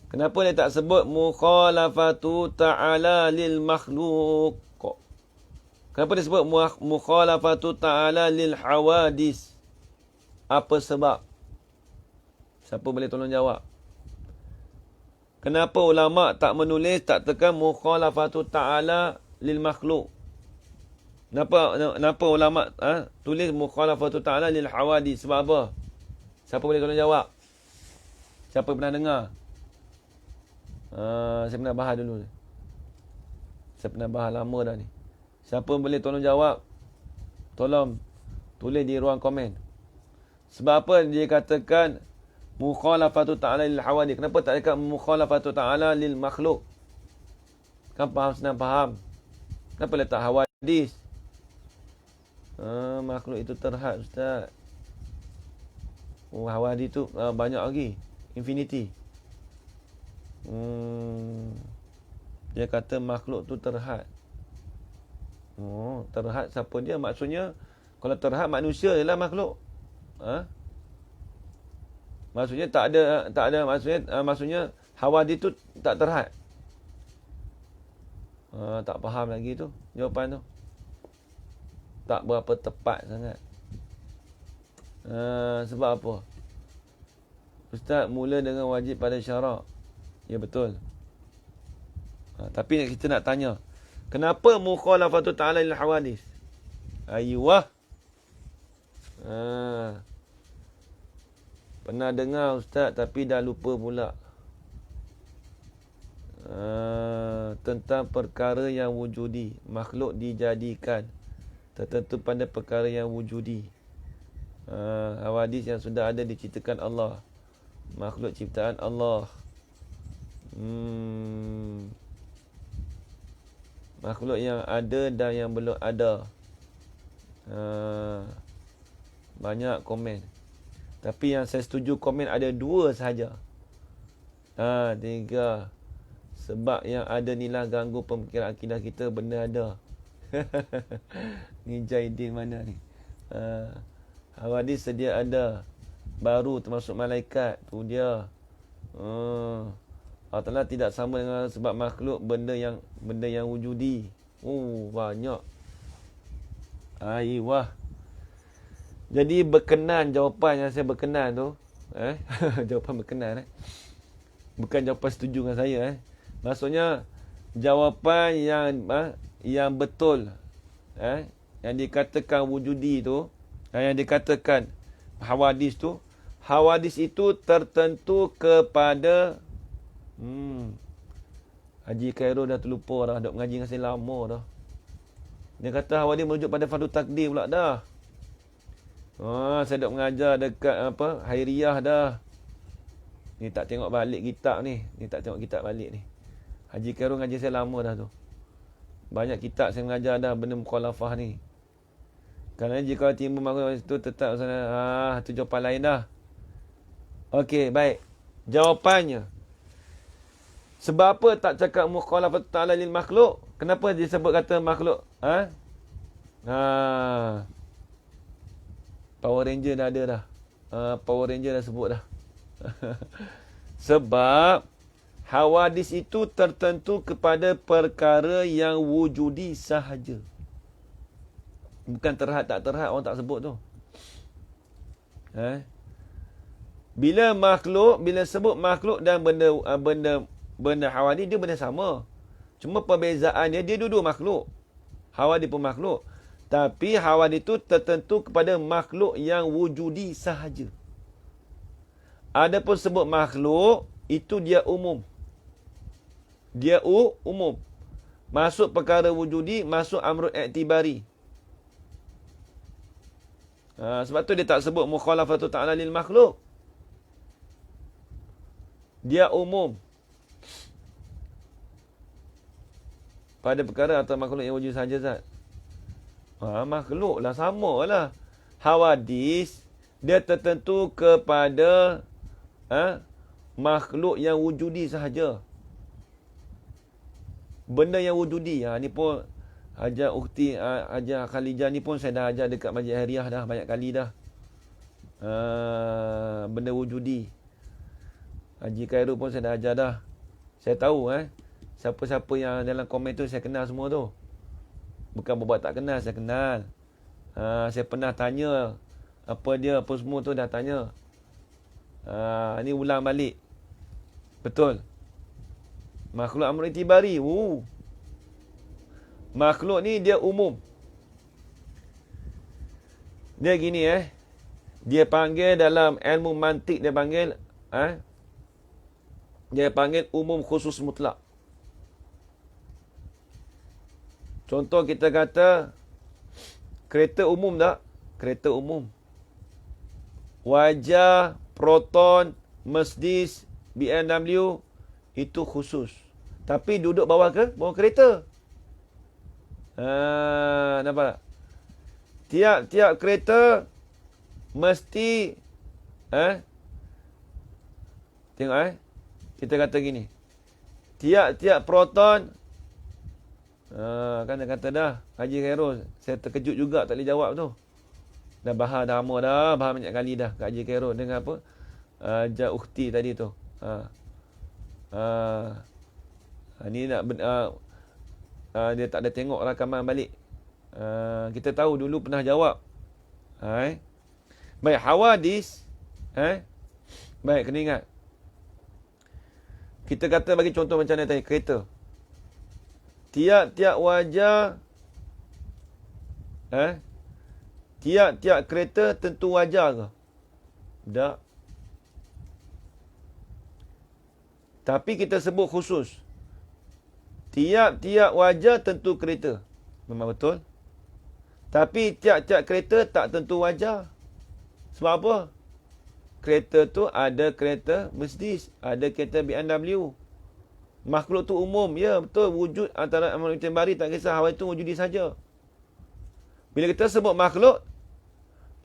Kenapa dia tak sebut mukhalafatu ta'ala lil makhluk? Kenapa dia sebut mukhalafatu ta'ala lil hawadis? Apa sebab? Siapa boleh tolong jawab? Kenapa ulama tak menulis, tak tekan mukhalafatu ta'ala lil makhluk? Kenapa ulama tulis mukhalafatu ta'ala lil hawadis? Sebab apa? Siapa boleh tolong jawab? Siapa pernah dengar? Saya pernah bahas dulu. Saya pernah bahas lama dah ni. Siapa boleh tolong jawab? Tolong tulis di ruang komen. Sebab apa dia katakan mukhalafatu ta'ala lil hawadith? Kenapa tak cakap mukhalafatu ta'ala lil makhluk? Kan faham, senang faham. Kenapa letak hawadith? Makhluk itu terhad, Ustaz. Hawadith tu banyak lagi. Infinity. Dia kata makhluk tu terhad. Terhad siapa dia? Maksudnya kalau terhad manusia ialah makhluk. Maksudnya tak ada maksudnya hawadith tu tak terhad. Tak faham lagi tu jawapan tu. Tak berapa tepat sangat. Sebab apa? Ustaz mula dengan wajib pada syarak. Ya betul. Tapi kita nak tanya, kenapa mukhalafatu ta'ala lil hawadith? Ayuh. Pernah dengar Ustaz tapi dah lupa pula. Tentang perkara yang wujudi, makhluk dijadikan tertentu pada perkara yang wujudi. Hawadith yang sudah ada diciptakan Allah, makhluk ciptaan Allah. Makhluk yang ada dan yang belum ada. Banyak komen. Tapi yang saya setuju komen ada 2 sahaja. 3. Sebab yang ada inilah ganggu pemikiran akidah kita, benda ada. Ni Jaidin mana ni? Hawadith sedia ada. Baru termasuk malaikat. Tu dia. Allah Ta'ala tidak sama dengan sebab makhluk benda yang wujudi. Banyak. Wah. Jadi berkenan jawapan yang saya berkenan tu. Jawapan berkenan. Bukan jawapan setuju dengan saya. Maksudnya jawapan yang betul. Yang dikatakan wujudi tu. Yang dikatakan hawadith tu. Hawadith itu tertentu kepada Haji Khairul dah terlupa dah. Duk mengaji dengan saya lama dah. Dia kata hawadith merujuk pada fardu takdir pula dah. Saya duk mengajar dekat Hairiyah dah. Ni tak tengok balik kitab ni. Tak tengok kitab balik ni. Haji Khairul ngaji saya lama dah tu. Banyak kitab saya mengajar dah benda mukhalafah ni. Kerana jika timbul makhluk itu tetap sana. Tu jawapan lain dah. Okey, baik. Jawapannya. Sebab apa tak cakap mukhalafat ta'ala lil makhluk? Kenapa disebut kata makhluk? Power Ranger dah ada dah. Power Ranger dah sebut dah. Sebab hawadith itu tertentu kepada perkara yang wujudi sahaja. Bukan terhad tak terhad, orang tak sebut tu. Bila sebut makhluk dan benda hawadith, dia benda sama. Cuma perbezaannya dia dua-dua makhluk. Hawadith pun makhluk. Tapi hawadith itu tertentu kepada makhluk yang wujudi sahaja. Adapun sebut makhluk, itu dia umum. Dia umum. Masuk perkara wujudi, masuk amrul i'tibari. Sebab tu dia tak sebut mukhalafatu ta'ala lil makhluk. Dia umum. Pada perkara atau makhluk yang wujud sahaja, Zat. Makhluk lah, sama lah. Hawadith, dia tertentu kepada makhluk yang wujudi sahaja. Benda yang wujudi. Ni pun Hajar Ukhti, Hajar Khalijah ni pun saya dah ajar dekat Masjid Hariyah dah banyak kali dah. Benda wujudi. Haji Khairul pun saya dah ajar dah. Saya tahu siapa-siapa yang dalam komen tu saya kenal semua tu. Bukan berbuat tak kenal, saya kenal. Saya pernah tanya apa dia, apa semua tu dah tanya. Ni ulang balik. Betul. Makhluk amr itibari. Makhluk ni dia umum. Dia gini Dia panggil dalam ilmu mantik, dia panggil Dia panggil umum khusus mutlak. Contoh kita kata kereta umum tak? Kereta umum. Wajah, Proton, Mercedes, BMW itu khusus. Tapi duduk bawah kereta. Nampak? Tiap-tiap kereta mesti tengok kita kata gini. Tiap-tiap Proton kan dia kata dah Haji Khairul, saya terkejut juga tak boleh jawab tu. Dah bahar dah lama dah, bahar banyak kali dah kat Haji Khairul dengan apa? Ja ukhti tadi tu. Ni nak dia tak ada tengok rakaman balik. Kita tahu dulu pernah jawab. Baik, hawadis. Baik, kena ingat. Kita kata bagi contoh macam ni tadi, kereta. Tiap-tiap wajah, tiap-tiap kereta tentu wajar ke? Tak. Tapi kita sebut khusus. Tiap-tiap wajah tentu kereta. Memang betul. Tapi tiap-tiap kereta tak tentu wajar. Sebab apa? Kereta tu ada kereta Mercedes, ada kereta BMW. Makhluk tu umum. Ya, betul. Wujud antara makhluk bari tak kisah. Hawa itu wujudi saja. Bila kita sebut makhluk,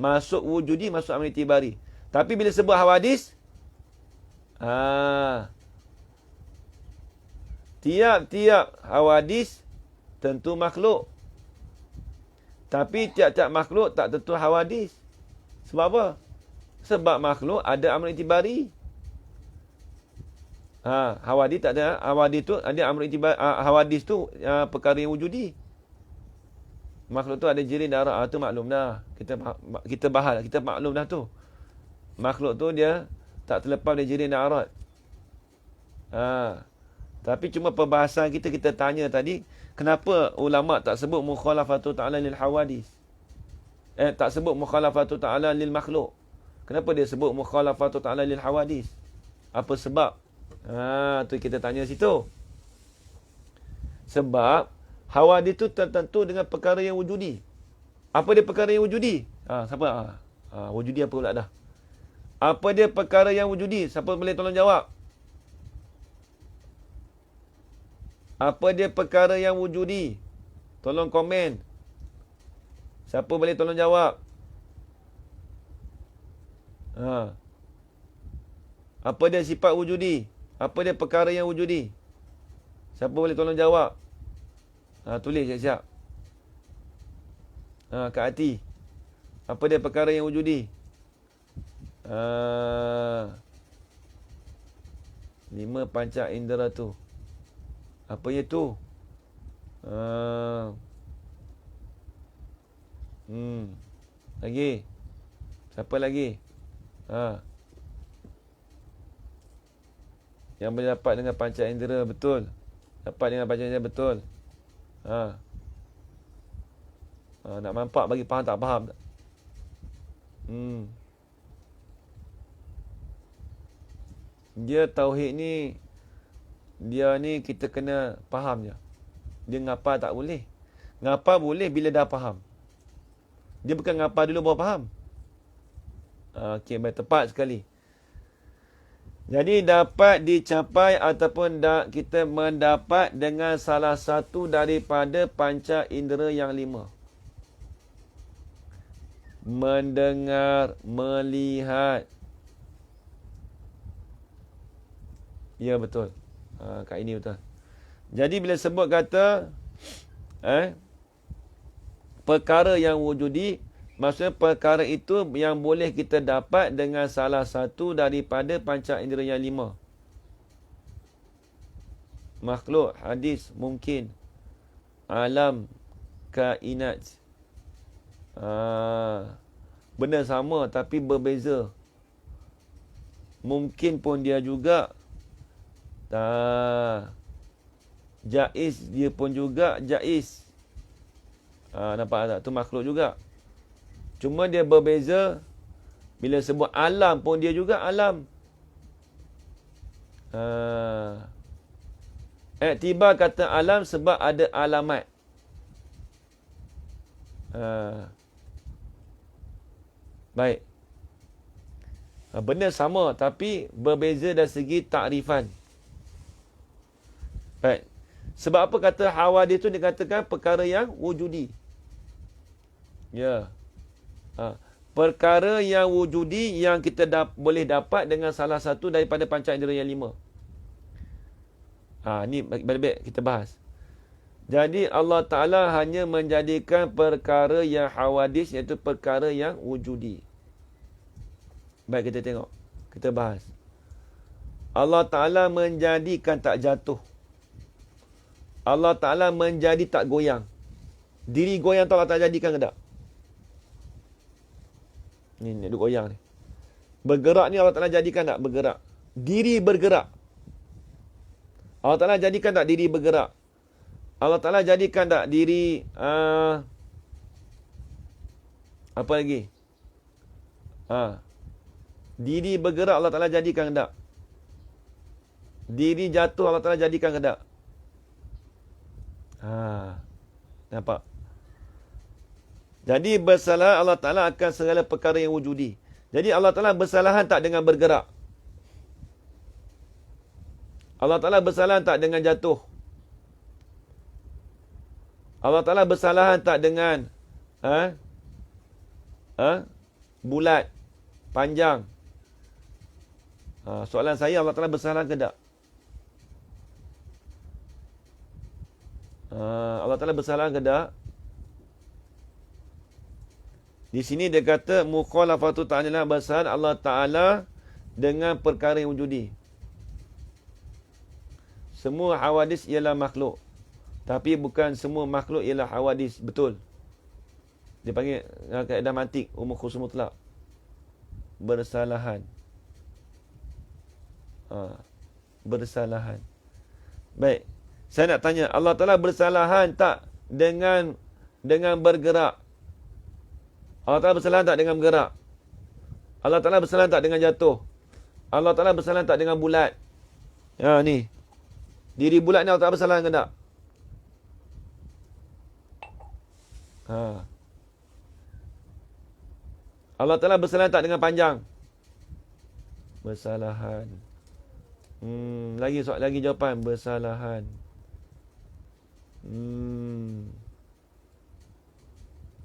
masuk wujudi, masuk amal itibari. Tapi bila sebut hawadis, tiap-tiap hawadis tentu makhluk. Tapi tiap-tiap makhluk tak tentu hawadis. Sebab apa? Sebab makhluk ada amal itibari. Hawadis tak ada. Hawadis tu ada amal itibari. Hawadis tu perkara yang wujudi. Makhluk tu ada jirin darah. Tu maklum dah. Kita bahas. Kita maklum dah tu. Makhluk tu dia tak terlepas dari jirin darah. Tapi cuma perbahasan kita tanya tadi, kenapa ulama tak sebut mukhalafatu ta'ala lil hawadis? Tak sebut mukhalafatu ta'ala lil makhluk. Kenapa dia sebut mukhalafatu ta'ala lil hawadis? Apa sebab? Tu kita tanya situ. Sebab hawadis tu tertentu dengan perkara yang wujudi. Apa dia perkara yang wujudi? Siapa? Wujudi apa pula dah? Apa dia perkara yang wujudi? Siapa boleh tolong jawab? Apa dia perkara yang wujudi? Tolong komen. Siapa boleh tolong jawab? Apa dia sifat wujudi? Apa dia perkara yang wujudi? Siapa boleh tolong jawab? Tulis siap-siap. Kak Hati. Apa dia perkara yang wujudi? 5 panca indera tu. Apa itu? Lagi. Siapa lagi? Yang boleh dapat dengan panca indera betul. Dapat dengan panca indera betul. Nak mampak bagi faham tak faham tak? Dia tauhid ni, dia ni kita kena faham je. Dia ngapa tak boleh. Ngapa boleh bila dah faham. Dia bukan ngapa dulu baru faham. Okey, baik, tepat sekali. Jadi dapat dicapai ataupun kita mendapat dengan salah satu daripada panca indera yang 5. Mendengar, melihat. Ya, betul. Kat ini betul. Jadi bila sebut kata perkara yang wujudi, maksudnya perkara itu yang boleh kita dapat dengan salah satu daripada panca indera yang 5. Makhluk, hadis, mungkin, alam, kainat. Benda sama tapi berbeza. Mungkin pun dia juga. Jaiz dia pun juga jaiz. Nampak tak? Tu makhluk juga. Cuma dia berbeza. Bila sebut alam pun dia juga alam. Iktibar kata alam sebab ada alamat. Baik. Benda sama tapi berbeza dari segi takrifan. Baik. Sebab apa kata hawadis itu dikatakan perkara yang wujudi? Ya. Perkara yang wujudi yang kita boleh dapat dengan salah satu daripada panca indera yang 5. Ni baik-baik kita bahas. Jadi Allah Ta'ala hanya menjadikan perkara yang hawadis, iaitu perkara yang wujudi. Baik, kita tengok. Kita bahas. Allah Ta'ala menjadikan tak jatuh. Allah Ta'ala menjadi tak goyang. Diri goyang tu Allah Ta'ala jadikan ke tak? Ni duk goyang ni. Bergerak ni Allah Ta'ala jadikan tak? Bergerak. Diri bergerak. Allah Ta'ala jadikan tak diri bergerak? Allah Ta'ala jadikan tak diri apa lagi? Diri bergerak Allah Ta'ala jadikan tak? Diri jatuh Allah Ta'ala jadikan ke tak? Nampak? Jadi bersalahan Allah Ta'ala akan segala perkara yang wujudi. Jadi Allah Ta'ala bersalahan tak dengan bergerak? Allah Ta'ala bersalahan tak dengan jatuh? Allah Ta'ala bersalahan tak dengan bulat, panjang? Soalan saya, Allah Ta'ala bersalahan ke tak? Allah Ta'ala bersalahan ke tak? Di sini dia kata mukhalafatu ta'ala bersalahan Allah Ta'ala dengan perkara yang wujudi. Semua hawadis ialah makhluk. Tapi bukan semua makhluk ialah hawadis. Betul. Dia panggil kaedah mantik umum khusus mutlak. Bersalahan. Bersalahan. Baik. Saya nak tanya, Allah Ta'ala bersalahan tak dengan bergerak? Allah Ta'ala bersalahan tak dengan bergerak? Allah Ta'ala bersalahan tak dengan jatuh? Allah Ta'ala bersalahan tak dengan bulat? Ni. Diri bulat ni Allah Ta'ala bersalahan ke tak? Allah Ta'ala bersalahan tak dengan panjang? Bersalahan. Lagi jawapan. Bersalahan.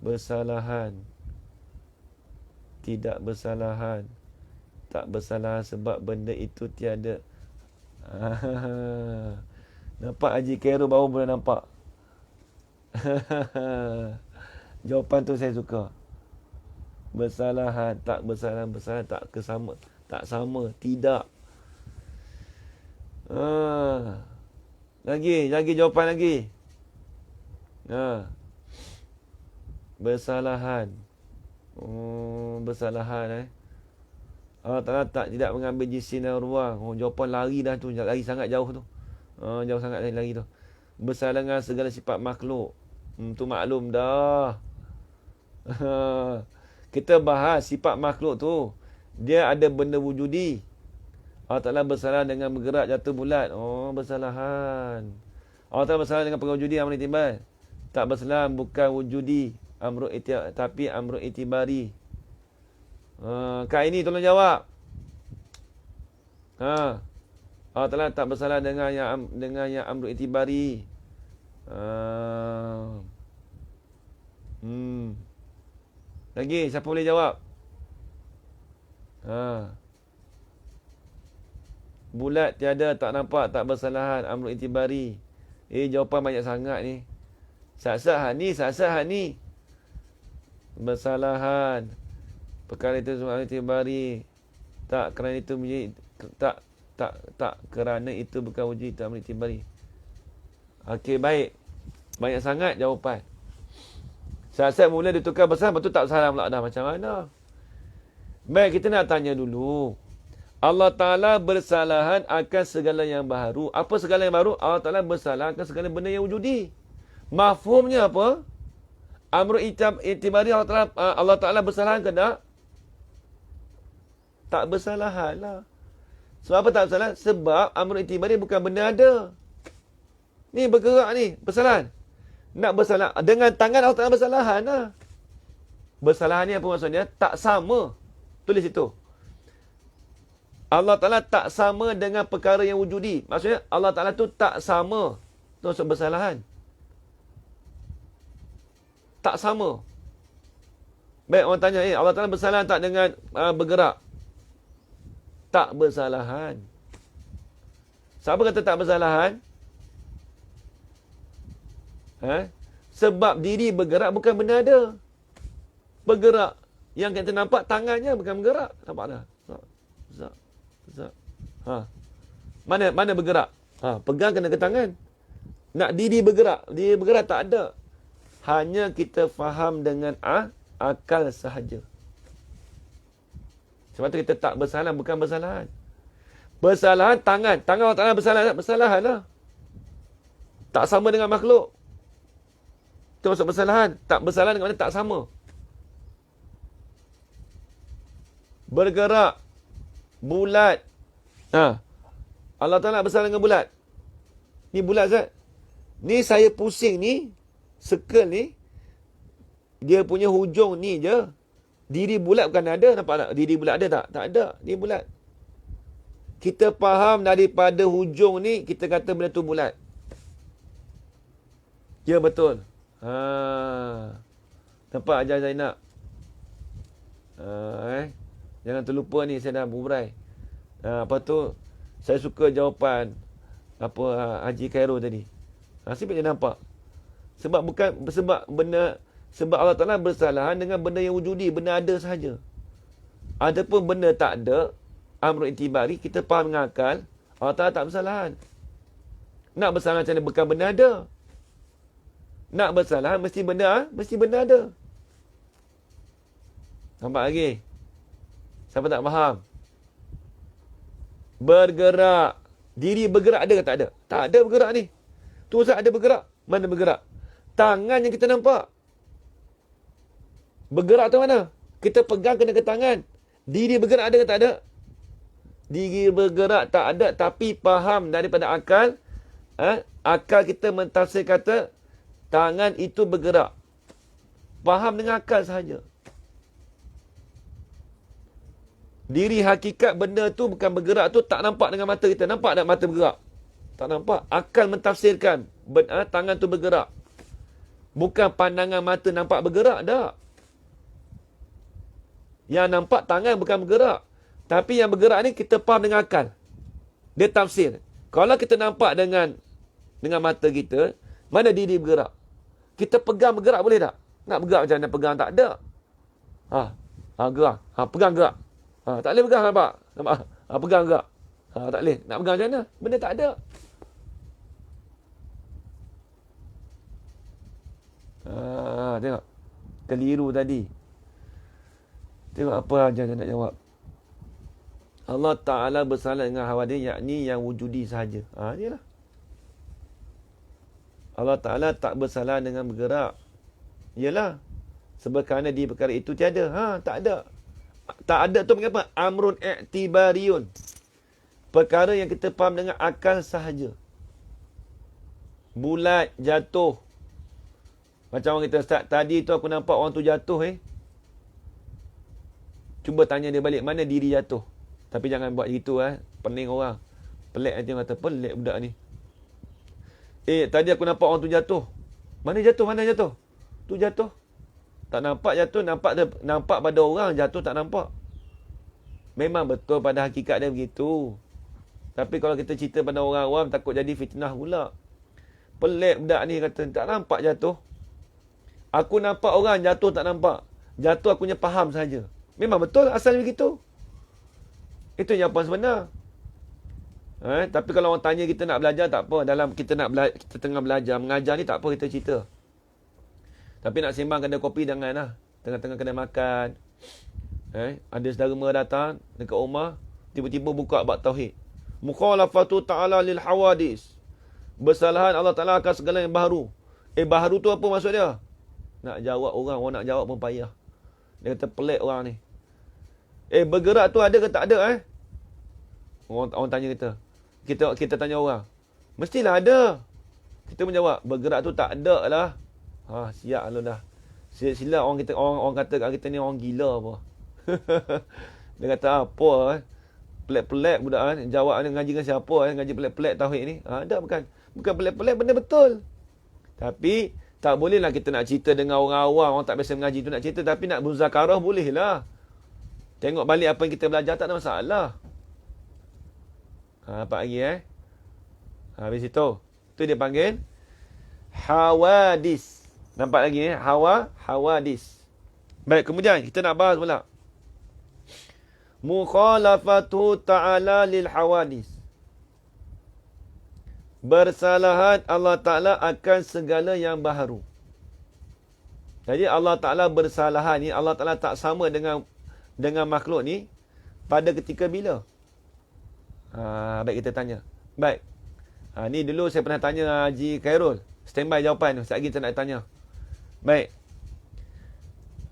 Bersalahan. Tidak bersalahan. Tak bersalahan sebab benda itu tiada. Nampak Haji Khairul baru boleh nampak. Jawapan tu saya suka. Bersalahan, tak bersalahan, bersalahan tak kesama, tak sama, tidak. Lagi jawapan lagi. Bersalahan. Bersalahan Allah Ta'ala tidak mengambil jisim dan ruang. Jawapan lari dah tu. Lari sangat jauh tu. Jauh sangat lari tu. Bersalahan dengan segala sifat makhluk. Tu maklum dah. Kita bahas sifat makhluk tu. Dia ada benda wujudi. Allah Ta'ala bersalahan dengan bergerak jatuh bulat. Bersalahan. Allah Ta'ala bersalahan dengan perkara wujudi amr itibar. Tak bersalahan bukan wujudi. Tapi amr itibari. Kak ini tolong jawab. Allah Ta'ala tak bersalah dengan yang amru itibari. Lagi siapa boleh jawab? Bulat tiada, tak nampak, tak bersalahan, amru itibari. Jawapan banyak sangat ni. Sah-sah ni. Bersalahan. Perkara itu semua itibari. Tak kerana itu menjadi tak kerana itu bukan wujud, tak itibari. Okey, baik. Banyak sangat jawapan. Saat-saat mula ditukar besar, lepas tu tak salah pula dah. Macam mana? Baik, kita nak tanya dulu. Allah Ta'ala bersalahan akan segala yang baru. Apa segala yang baru? Allah Ta'ala bersalah akan segala benda yang wujudi. Mafhumnya apa? Amru itibari Allah Ta'ala bersalahan ke tak? Tak bersalahan lah. Sebab apa tak bersalah? Sebab amrun i'tibari bukan benda ada. Ni bergerak ni, bersalahan. Nak bersalah dengan tangan Allah Ta'ala bersalahan lah. Bersalahan ni apa maksudnya? Tak sama. Tulis itu. Allah Ta'ala tak sama dengan perkara yang wujudi. Maksudnya Allah Ta'ala tu tak sama. Itu maksud bersalahan. Tak sama. Baik, orang tanya, Allah Ta'ala bersalahan tak dengan bergerak? Tak bersalahan. Siapa kata tak bersalahan? Sebab diri bergerak bukan benda ada. Bergerak. Yang kita nampak tangannya bukan bergerak. Nampak tak? Zak. Mana bergerak? Pegang kena ke tangan. Nak diri bergerak. Diri bergerak tak ada. Hanya kita faham dengan akal sahaja. Sebab tu kita tak bersalahan, bukan bersalahan. Bersalahan tangan. Tangan Allah Ta'ala bersalahan. Bersalahan lah. Tak sama dengan makhluk. Itu maksud bersalahan. Tak bersalahan dengan mana tak sama. Bergerak. Bulat. Allah Ta'ala bersalahan dengan bulat. Ni bulat Zat. Ni saya pusing ni. Circle ni. Dia punya hujung ni je. Diri bulat bukan ada. Nampak tak? Diri bulat ada tak? Tak ada. Diri bulat. Kita faham daripada hujung ni. Kita kata benda tu bulat. Ya betul. Nampak Ajar Zainab? Jangan terlupa ni. Saya dah berurai. Apa tu? Saya suka jawapan Haji Khairul tadi. Sebab dia nampak. Sebab Allah Ta'ala bersalahan dengan benda yang wujudi, benda ada sahaja. Adapun benda tak ada, amrun i'tibari, kita faham dengan akal, Allah Ta'ala tak bersalahan. Nak bersalahan macam mana? Bukan benda ada. Nak bersalahan mesti benda ada. Nampak lagi? Siapa tak faham? Bergerak. Diri bergerak ada ke tak ada? Tak ada bergerak ni. Tu Ustaz ada bergerak. Mana bergerak? Tangan yang kita nampak. Bergerak tu mana? Kita pegang kena ke tangan. Diri bergerak ada ke tak ada? Diri bergerak tak ada. Tapi faham daripada akal. Akal kita mentafsir kata tangan itu bergerak. Faham dengan akal sahaja. Diri hakikat benda tu bukan bergerak tu tak nampak dengan mata kita. Nampak tak mata bergerak? Tak nampak. Akal mentafsirkan tangan tu bergerak. Bukan pandangan mata nampak bergerak dah. Yang nampak tangan bukan bergerak. Tapi yang bergerak ni kita faham dengan akal. Dia tafsir. Kalau kita nampak dengan mata kita, mana diri bergerak? Kita pegang bergerak boleh tak? Nak bergerak macam mana pegang tak ada. Gerak. Pegang gerak. Tak boleh pegang nampak? Pegang gerak. Tak boleh. Nak pegang macam mana? Benda tak ada. Tengok. Keliru tadi. Tengok apa ajar nak jawab. Allah Ta'ala bersalah dengan hawadin, yakni yang wujudi sahaja. Inilah. Allah Ta'ala tak bersalah dengan bergerak. Yalah. Sebab kerana di perkara itu tiada. Tak ada. Tak ada tu mengapa? Amrun i'tibariun. Perkara yang kita faham dengan akal sahaja. Bulat, jatuh. Macam orang kita, Ustaz, tadi tu aku nampak orang tu jatuh Cuba tanya dia balik, mana diri jatuh? Tapi jangan buat gitu pening orang. Pelik nanti kata, pelik budak ni. Tadi aku nampak orang tu jatuh. Mana jatuh? Mana jatuh? Tu jatuh. Tak nampak jatuh, nampak pada orang jatuh tak nampak. Memang betul pada hakikat dia begitu. Tapi kalau kita cerita pada orang awam, takut jadi fitnah pula. Pelik budak ni kata, tak nampak jatuh. Aku nampak orang jatuh tak nampak. Jatuh aku punya faham saja. Memang betul asalnya begitu. Itu jawapan sebenar. Tapi kalau orang tanya kita nak belajar, tak apa. Dalam kita tengah belajar, mengajar ni tak apa kita cerita. Tapi nak sembang kedai kopi janganlah. Tengah-tengah kedai makan. Ada saudara mara datang dekat rumah, tiba-tiba buka bab tauhid. Mukhalafatu ta'ala lil hawadis. Bersalahan Allah Ta'ala akan segala yang baharu. Baharu tu apa maksud dia? Nak jawab orang nak jawab pun payah. Dia kata pelik orang ni. Bergerak tu ada ke tak ada? Orang tanya kita. Kita tanya orang. Mestilah ada. Kita menjawab, bergerak tu tak ada lah. Siap lu dah. Sila orang kata kat kita ni orang gila apa. Dia kata apa pelik-pelik budak kan. Jawab ni ngaji dengan siapa ngaji pelik-pelik tauhid ni. Tak bukan pelik-pelik, benda betul. Tapi tak bolehlah kita nak cerita dengan orang awam, orang tak biasa mengaji tu nak cerita, tapi nak berzakarah boleh lah. Tengok balik apa yang kita belajar tak ada masalah. Nampak lagi habis itu. Tu dia panggil hawadis. Nampak lagi hawadis. Baik, kemudian kita nak bahas pula mukhalafatu ta'ala lil hawadis. Bersalahan Allah Ta'ala akan segala yang baharu. Jadi Allah Ta'ala bersalahan ni, Allah Ta'ala tak sama dengan makhluk ni pada ketika bila? Baik, kita tanya. Baik. Ni dulu saya pernah tanya Haji Khairul. Standby jawapan. Sekejap lagi kita nak tanya. Baik.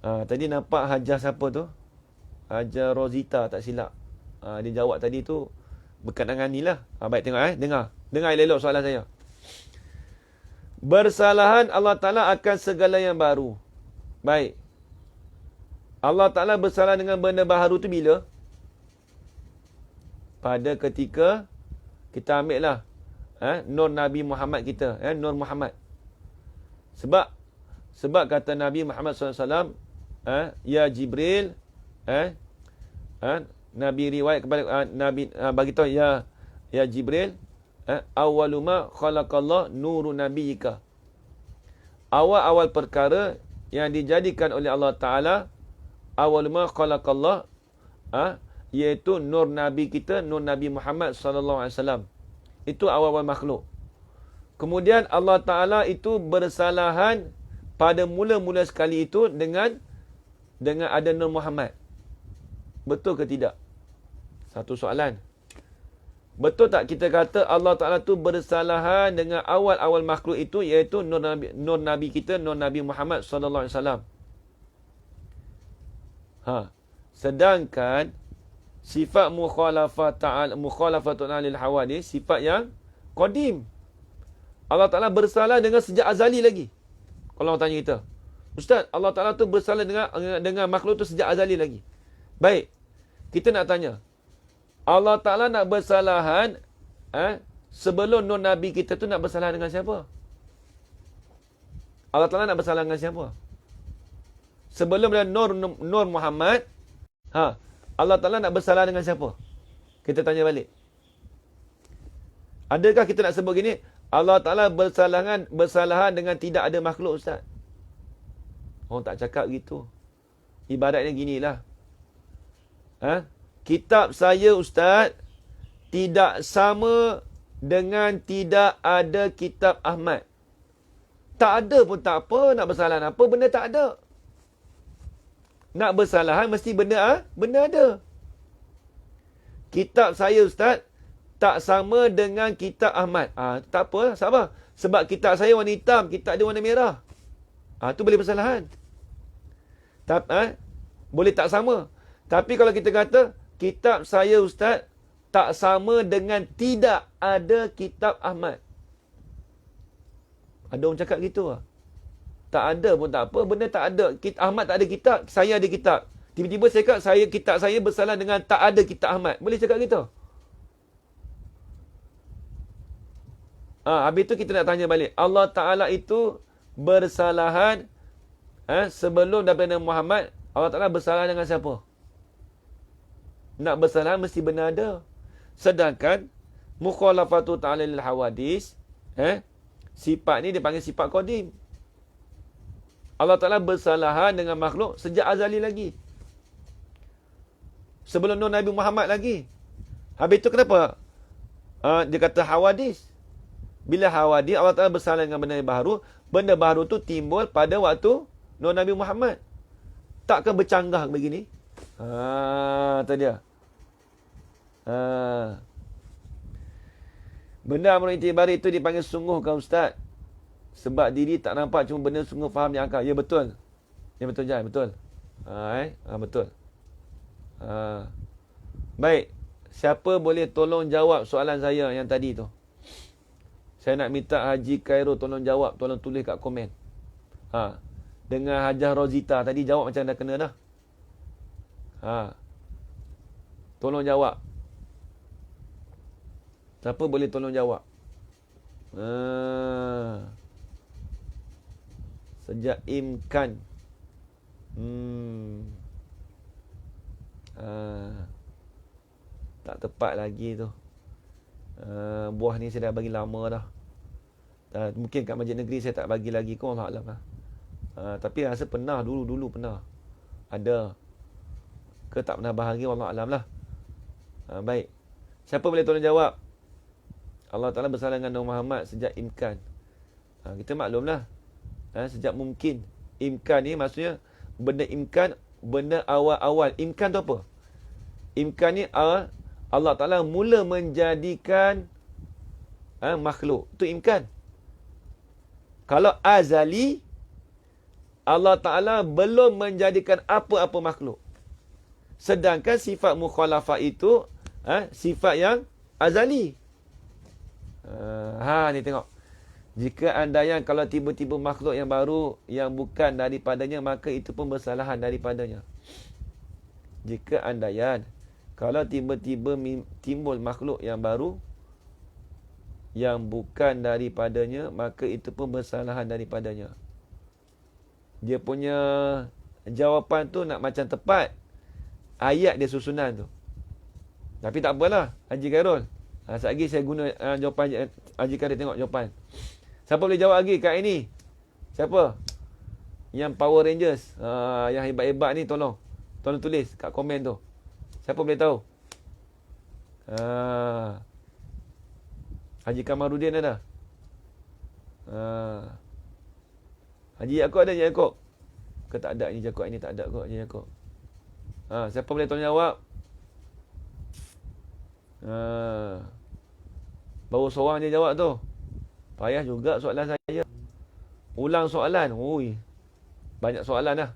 Tadi nampak Hajah siapa tu? Hajah Rosita tak silap. Dia jawab tadi tu berkaitan dengan ni lah. Baik, tengok Dengar elok soalan saya. Bersalahan Allah Ta'ala akan segala yang baru. Baik. Allah Ta'ala bersalah dengan benda baharu tu bila? Pada ketika kita ambil lah Nur Nabi Muhammad kita. Nur Muhammad. Sebab kata Nabi Muhammad SAW, ya Jibril, Nabi riwayat kepada Nabi bagi tahu ya Jibril, awwaluma khalaqallah nuru nabiyika. Awal-awal perkara yang dijadikan oleh Allah Ta'ala, awwaluma khalaqallah, iaitu nur Nabi kita, nur Nabi Muhammad SAW. Itu awal-awal makhluk. Kemudian Allah Ta'ala itu bersalahan pada mula-mula sekali itu dengan ada Nur Muhammad. Betul ke tidak? Satu soalan. Betul tak kita kata Allah Ta'ala tu bersalahan dengan awal-awal makhluk itu, iaitu Nur Nabi kita, Nur Nabi Muhammad SAW. Sedangkan sifat mukhalafatun lil hawadis, sifat yang qadim. Allah Ta'ala bersalah dengan sejak azali lagi. Kalau orang tanya kita, Ustaz, Allah Ta'ala tu bersalah dengan makhluk tu sejak azali lagi. Baik, kita nak tanya, Allah Ta'ala nak bersalahan sebelum Nur Nabi kita tu nak bersalah dengan siapa? Allah Ta'ala nak bersalah dengan siapa? Sebelum dia Nur Muhammad, Allah Ta'ala nak bersalah dengan siapa? Kita tanya balik. Adakah kita nak sebut gini, Allah Ta'ala bersalahan dengan tidak ada makhluk, Ustaz? Orang tak cakap gitu. Ibaratnya ginilah. Kitab saya, Ustaz, tidak sama dengan tidak ada kitab Ahmad. Tak ada pun tak apa, nak bersalahan apa, benda tak ada. Nak bersalahan mesti benda ada. Kitab saya, Ustaz, tak sama dengan kitab Ahmad. Tak apa, sabar. Sebab kitab saya warna hitam, kitab dia warna merah. Tu boleh bersalahan. Boleh tak sama. Tapi kalau kita kata, kitab saya, Ustaz, tak sama dengan tidak ada kitab Ahmad. Ada orang cakap gitu lah. Tak ada pun tak apa, benda tak ada. Ahmad tak ada kitab, saya ada kitab. Tiba-tiba saya cakap, kitab saya bersalah dengan tak ada kitab Ahmad. Boleh cakap gitu? Habis tu kita nak tanya balik. Allah Ta'ala itu bersalahan sebelum daripada Muhammad. Allah Ta'ala bersalah dengan siapa? Nak bersalah mesti benar ada. Sedangkan mukhalafatu ta'ala lil hawadis, sifat ni dia panggil sifat qadim. Allah Ta'ala bersalahan dengan makhluk sejak azali lagi. Sebelum Nur Nabi Muhammad lagi. Habis tu kenapa? Dia kata hawadis. Bila hawadis, Allah Ta'ala bersalah dengan benda baharu. Benda baharu tu timbul pada waktu Nur Nabi Muhammad. Takkan bercanggah begini? Itu dia. Benda amrul itibari itu dipanggil sungguh kan, Ustaz? Sebab diri tak nampak, cuma benda sungguh faham yang akal. Ya betul. Ya betul, Jan. Betul. Betul. Baik. Siapa boleh tolong jawab soalan saya yang tadi tu? Saya nak minta Haji Khairul tolong jawab, tolong tulis kat komen. Ha. Dengan Hajah Rozita tadi jawab macam dah kena dah. Ha. Tolong jawab. Siapa boleh tolong jawab? Sejak imkan. Tak tepat lagi tu. Buah ni saya dah bagi lama dah. Mungkin kat Masjid Negeri saya tak bagi lagi kot, Allah Alam lah. Tapi rasa pernah, dulu pernah. Ada. Ke tak pernah bahagia, Allah Alam lah. Baik. Siapa boleh tolong jawab? Allah Ta'ala bersama dengan Nabi Muhammad sejak imkan. Kita maklumlah. Sejak mungkin. Imkan ni maksudnya benda imkan, benda awal-awal. Imkan tu apa? Imkan ni Allah Ta'ala mula menjadikan makhluk. Itu imkan. Kalau azali, Allah Ta'ala belum menjadikan apa-apa makhluk. Sedangkan sifat mukhalafah itu sifat yang azali. Ni tengok. Jika andaian kalau tiba-tiba makhluk yang baru yang bukan daripadanya, maka itu pun bersalahan daripadanya. Jika andaian kalau tiba-tiba timbul makhluk yang baru yang bukan daripadanya, maka itu pun bersalahan daripadanya. Dia punya jawapan tu nak macam tepat. Ayat dia susunan tu. Tapi tak apalah, Haji Khairul. Sekejap lagi saya guna jawapan Haji Khairul, tengok jawapan. Siapa boleh jawab lagi kat ini? Siapa? Yang Power Rangers. Yang hebat-hebat ni tolong. Tolong tulis kat komen tu. Siapa boleh tahu? Haji Kamarudin ada? Haji Yaakob ada? Haji Yaakob? Ke tak ada? Haji Yaakob ini tak ada kot. Haji Yaakob. Siapa boleh tolong jawab? Baru seorang je jawab tu. Payah juga soalan saya. Ulang soalan. Ui, banyak soalan dah.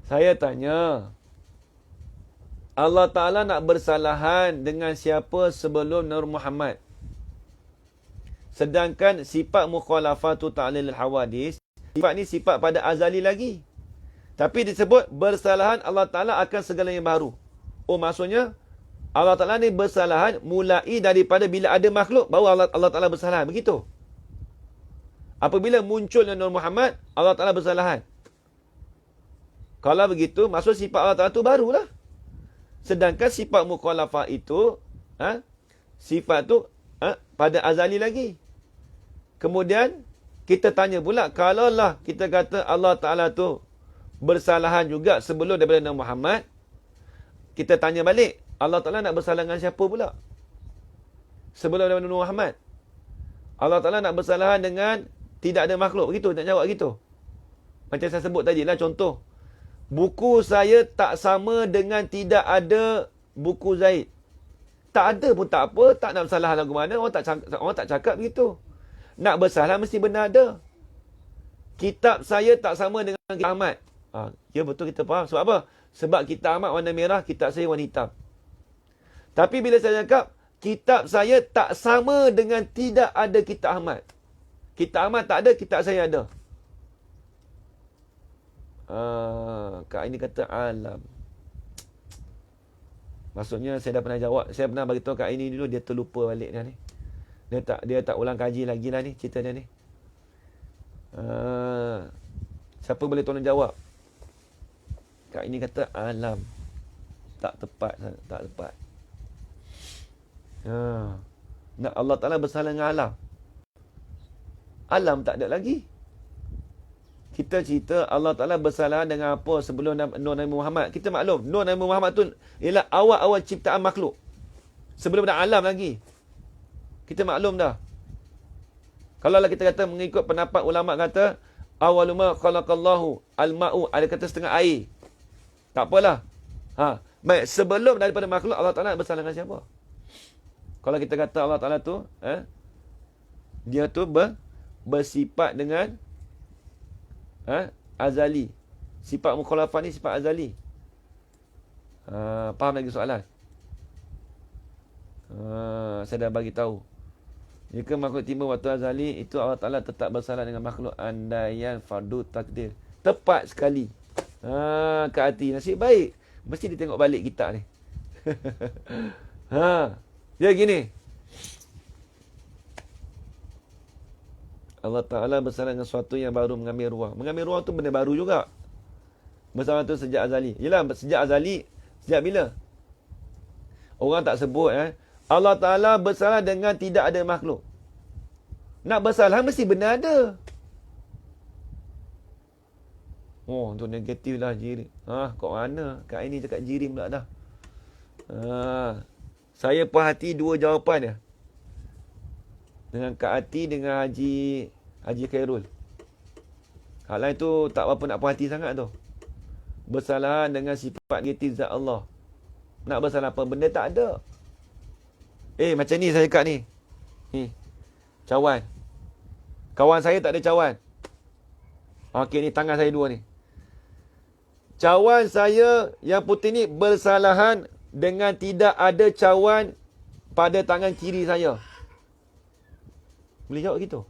Saya tanya, Allah Ta'ala nak bersalahan dengan siapa sebelum Nabi Muhammad? Sedangkan sifat mukhalafatu ta'lil hawadis, sifat ni sifat pada azali lagi. Tapi disebut bersalahan Allah Ta'ala akan segala yang baru. Maksudnya Allah Ta'ala ni bersalahan mulai daripada bila ada makhluk, baru Allah Ta'ala bersalahan. Begitu. Apabila munculnya Nabi Muhammad, Allah Ta'ala bersalahan. Kalau begitu, maksud sifat Allah Ta'ala tu barulah. Sedangkan sifat mukhalafah itu, sifat tu pada azali lagi. Kemudian, kita tanya pula, kalaulah kita kata Allah Ta'ala tu bersalahan juga sebelum daripada Nabi Muhammad, kita tanya balik, Allah Ta'ala nak bersalah dengan siapa pula? Sebelum daripada Nabi Muhammad. Allah Ta'ala nak bersalahan dengan tidak ada makhluk. Begitu, nak jawab gitu. Macam saya sebut tadi lah contoh. Buku saya tak sama dengan tidak ada buku Zaid. Tak ada pun tak apa, tak nak bersalah lagu mana, orang tak cakap begitu. Nak bersalah mesti benar ada. Kitab saya tak sama dengan kitab Ahmad. Ya betul, kita faham. Sebab apa? Sebab kitab Ahmad warna merah, kitab saya warna hitam. Tapi bila saya cakap, kitab saya tak sama dengan tidak ada kitab Ahmad. Kitab Ahmad tak ada, kitab saya ada. Kak ini kata alam. Maksudnya saya dah pernah jawab. Saya pernah bagi tahu Kak ini dulu, dia terlupa balik dia ni. Dia tak ulang kaji lagi lah ni, cerita dia ni. Siapa boleh tolong jawab? Kak ini kata alam. Tak tepat. Tak tepat. Nak Allah Ta'ala bersalah dengan alam. Alam tak ada lagi. Kita cerita Allah Ta'ala bersalah dengan apa sebelum Nur Nabi Muhammad. Kita maklum, Nur Nabi Muhammad tu ialah awal-awal ciptaan makhluk. Sebelum ada alam lagi. Kita maklum dah. Kalau kita kata mengikut pendapat ulama kata, awaluma khalaqallahu al-ma'u, ada kata setengah air. Tak apalah. Baik, sebelum daripada makhluk, Allah Ta'ala bersalah dengan siapa? Kalau kita kata Allah Ta'ala tu, dia tu bersifat dengan azali. Sifat mukhalafah ni sifat azali. Faham lagi soalan? Saya dah bagi tahu. Jika makhluk timbul waktu azali, itu Allah Ta'ala tetap bersalah dengan makhluk andaian fardu takdir. Tepat sekali. Ke hati. Nasib baik. Mesti dia tengok balik kitab ni. Dia gini. Allah Ta'ala bersalah dengan sesuatu yang baru mengambil ruang. Mengambil ruang tu benda baru juga. Bersalah tu sejak azali. Yelah, sejak azali. Sejak bila? Orang tak sebut. Allah Ta'ala bersalah dengan tidak ada makhluk. Nak bersalah mesti benda ada. Oh, tu negatif lah jirim. Kok mana? Kat ini cakap jirim pula dah. Saya puas hati dua jawapan dia. Dengan Kak Hati dengan Haji Khairul. Hal lain tu tak apa nak puas hati sangat tu. Bersalahan dengan sifat negatif zat Allah. Nak bersalah apa? Benda tak ada. Macam ni saya cakap ni. Ni. Cawan. Kawan saya tak ada cawan. Okey, ni tangan saya dua ni. Cawan saya yang putih ni bersalahan dengan tidak ada cawan pada tangan kiri saya. Boleh jawab gitu?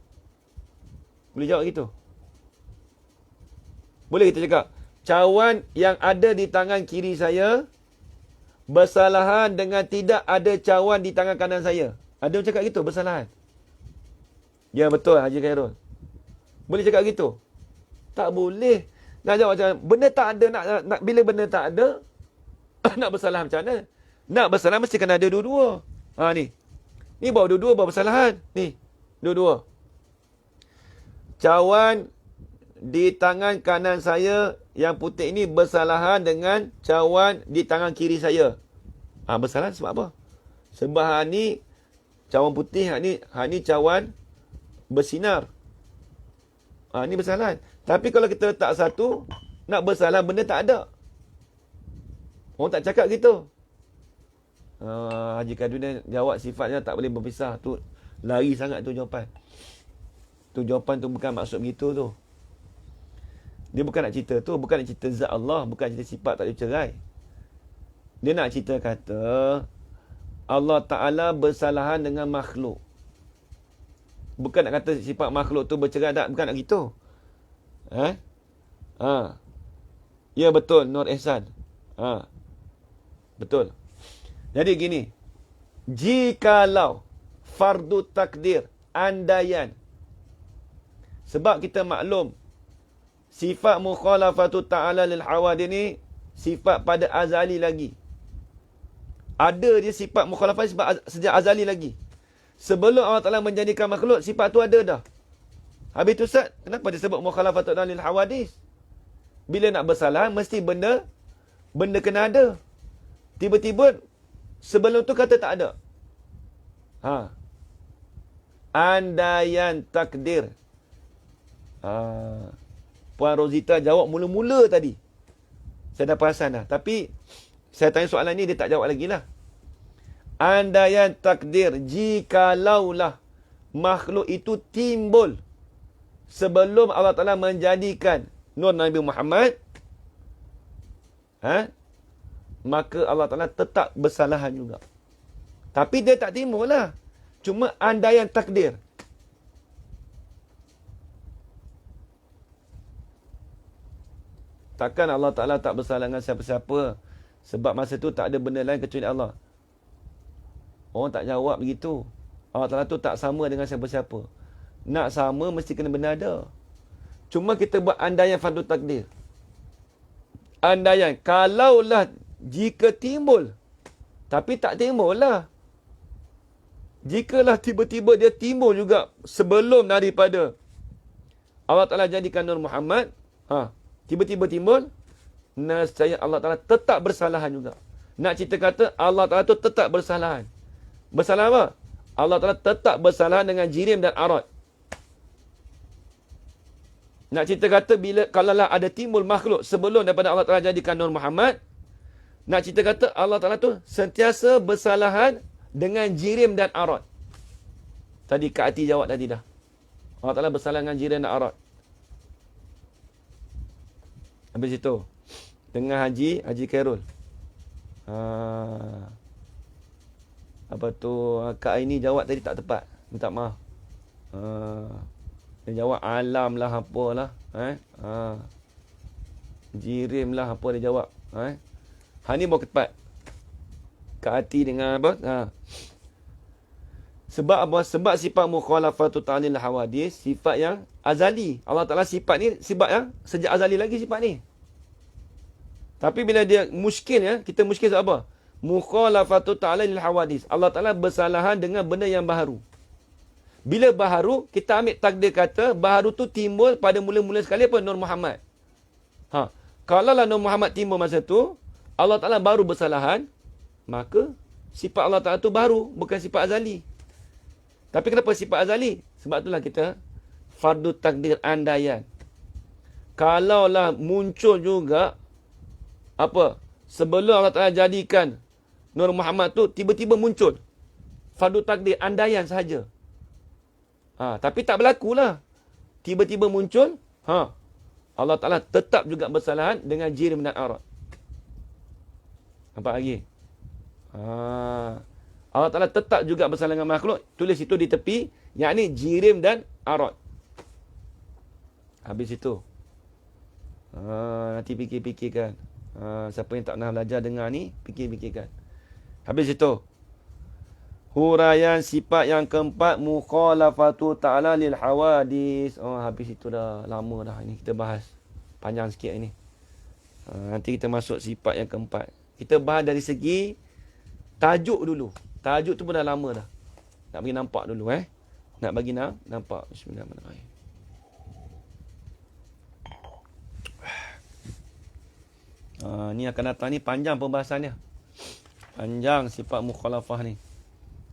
Boleh jawab gitu? Boleh kita cakap, cawan yang ada di tangan kiri saya bersalahan dengan tidak ada cawan di tangan kanan saya. Ada yang cakap gitu, bersalahan. Ya betul Haji Khairul. Boleh cakap gitu? Tak boleh. Nak jawab macam mana? Benda tak ada, nak bila benda tak ada, nak bersalah macam mana? Nak bersalah mesti kena ada dua-dua. Ni. Ni bawa dua-dua, bawa bersalahan. Ni. Dua-dua. Cawan di tangan kanan saya yang putih ini bersalahan dengan cawan di tangan kiri saya. Bersalahan sebab apa? Sebab ni cawan putih, ni cawan bersinar. Ni bersalahan. Tapi kalau kita letak satu, nak bersalah benda tak ada. Orang tak cakap gitu. Haji Kadun jawab sifatnya tak boleh berpisah. Tu lari sangat tu jawapan. Tu jawapan tu bukan maksud begitu tu. Dia bukan nak cerita tu, bukan nak cerita zat Allah, bukan cerita sifat tak boleh cerai. Dia nak cerita kata Allah Ta'ala bersalahan dengan makhluk. Bukan nak kata sifat makhluk tu bercerai, tak, bukan nak gitu. Ya betul Nur Ehsan. Betul. Jadi gini, jikalau fardu takdir, andaian. Sebab kita maklum sifat mukhalafatu ta'ala lil hawadith ni sifat pada azali lagi. Ada dia sifat mukhalafah sejak azali lagi. Sebelum Allah Ta'ala menjadikan makhluk, sifat tu ada dah. Habis tu Ustaz, kenapa disebut mukhalafatu ta'ala lil hawadith? Bila nak bersalah, mesti benda kena ada. Tiba-tiba sebelum tu kata tak ada. Andaian takdir. Puan Rosita jawab mula-mula tadi. Saya dah perasan dah. Tapi saya tanya soalan ni, dia tak jawab lagi lah. Andaian takdir, jikalaulah makhluk itu timbul sebelum Allah Ta'ala menjadikan Nur Nabi Muhammad, maka Allah Ta'ala tetap bersalahan juga. Tapi dia tak timbul lah. Cuma andaian takdir. Takkan Allah Ta'ala tak bersalah dengan siapa-siapa. Sebab masa tu tak ada benda lain kecuali Allah. Orang tak jawab begitu. Allah Ta'ala tu tak sama dengan siapa-siapa. Nak sama mesti kena benda ada. Cuma kita buat andaian fardu takdir. Andaian. Kalaulah jika timbul. Tapi tak timbul lah. Jikalah tiba-tiba dia timbul juga sebelum daripada Allah Ta'ala jadikan Nur Muhammad. Tiba-tiba timbul. Nescaya Allah Ta'ala tetap bersalahan juga. Nak cerita kata Allah Ta'ala tu tetap bersalahan. Bersalah apa? Allah Ta'ala tetap bersalahan dengan jirim dan arad. Nak cerita kata kalaulah ada timbul makhluk sebelum daripada Allah Ta'ala jadikan Nur Muhammad. Nak cerita kata Allah Ta'ala tu sentiasa bersalahan dengan jirim dan arad. Tadi Kak Ati jawab tadi dah. Allah Ta'ala bersalahan dengan jirim dan arad. Habis itu. Dengan Haji Khairul. Apa Apa tu, Kak Aini jawab tadi tak tepat. Minta maaf. Dia jawab alam lah apalah. Jirim lah apa dia jawab. Ni baru tepat. Kak Hati dengan apa? Sebab apa? Sebab sifat mukhalafatu ta'lil hawadis, sifat yang azali. Allah Ta'ala sifat ni, sifat yang sejak azali lagi sifat ni. Tapi bila dia muskil ya, kita muskil sebab apa? Mukhalafatu ta'lil hawadis. Allah Ta'ala bersalahan dengan benda yang baharu. Bila baharu, kita ambil takdir kata, baharu tu timbul pada mula-mula sekali apa? Nur Muhammad. Kalau lah Nur Muhammad timbul masa tu, Allah Ta'ala baru bersalahan, maka sifat Allah Ta'ala tu baru, bukan sifat azali. Tapi kenapa sifat azali? Sebab itulah kita fardu takdir andaian. Kalaulah muncul juga apa? Sebelum Allah Ta'ala jadikan Nur Muhammad tu tiba-tiba muncul. Fardu takdir andaian sahaja. Tapi tak berlakulah. Tiba-tiba muncul, Allah Ta'ala tetap juga bersalahan dengan jirim dan arad. Nampak lagi? Allah Ta'ala tetap juga bersalahan dengan makhluk. Tulis itu di tepi. Yang ni jirim dan arad. Habis itu. Nanti fikir-fikirkan. Siapa yang tak pernah belajar dengar ni, fikir-fikirkan. Habis itu. Huraian sifat yang keempat, mukhalafatu ta'ala lil hawadis. Habis itu dah. Lama dah. Ini kita bahas. Panjang sikit ini. Nanti kita masuk sifat yang keempat. Kita bahas dari segi tajuk dulu. Tajuk tu pun dah lama dah. Nak bagi nampak dulu Nak bagi nampak. Bismillahirrahmanirrahim. Ni akan datang ni panjang pembahasannya. Panjang sifat mukhalafah ni.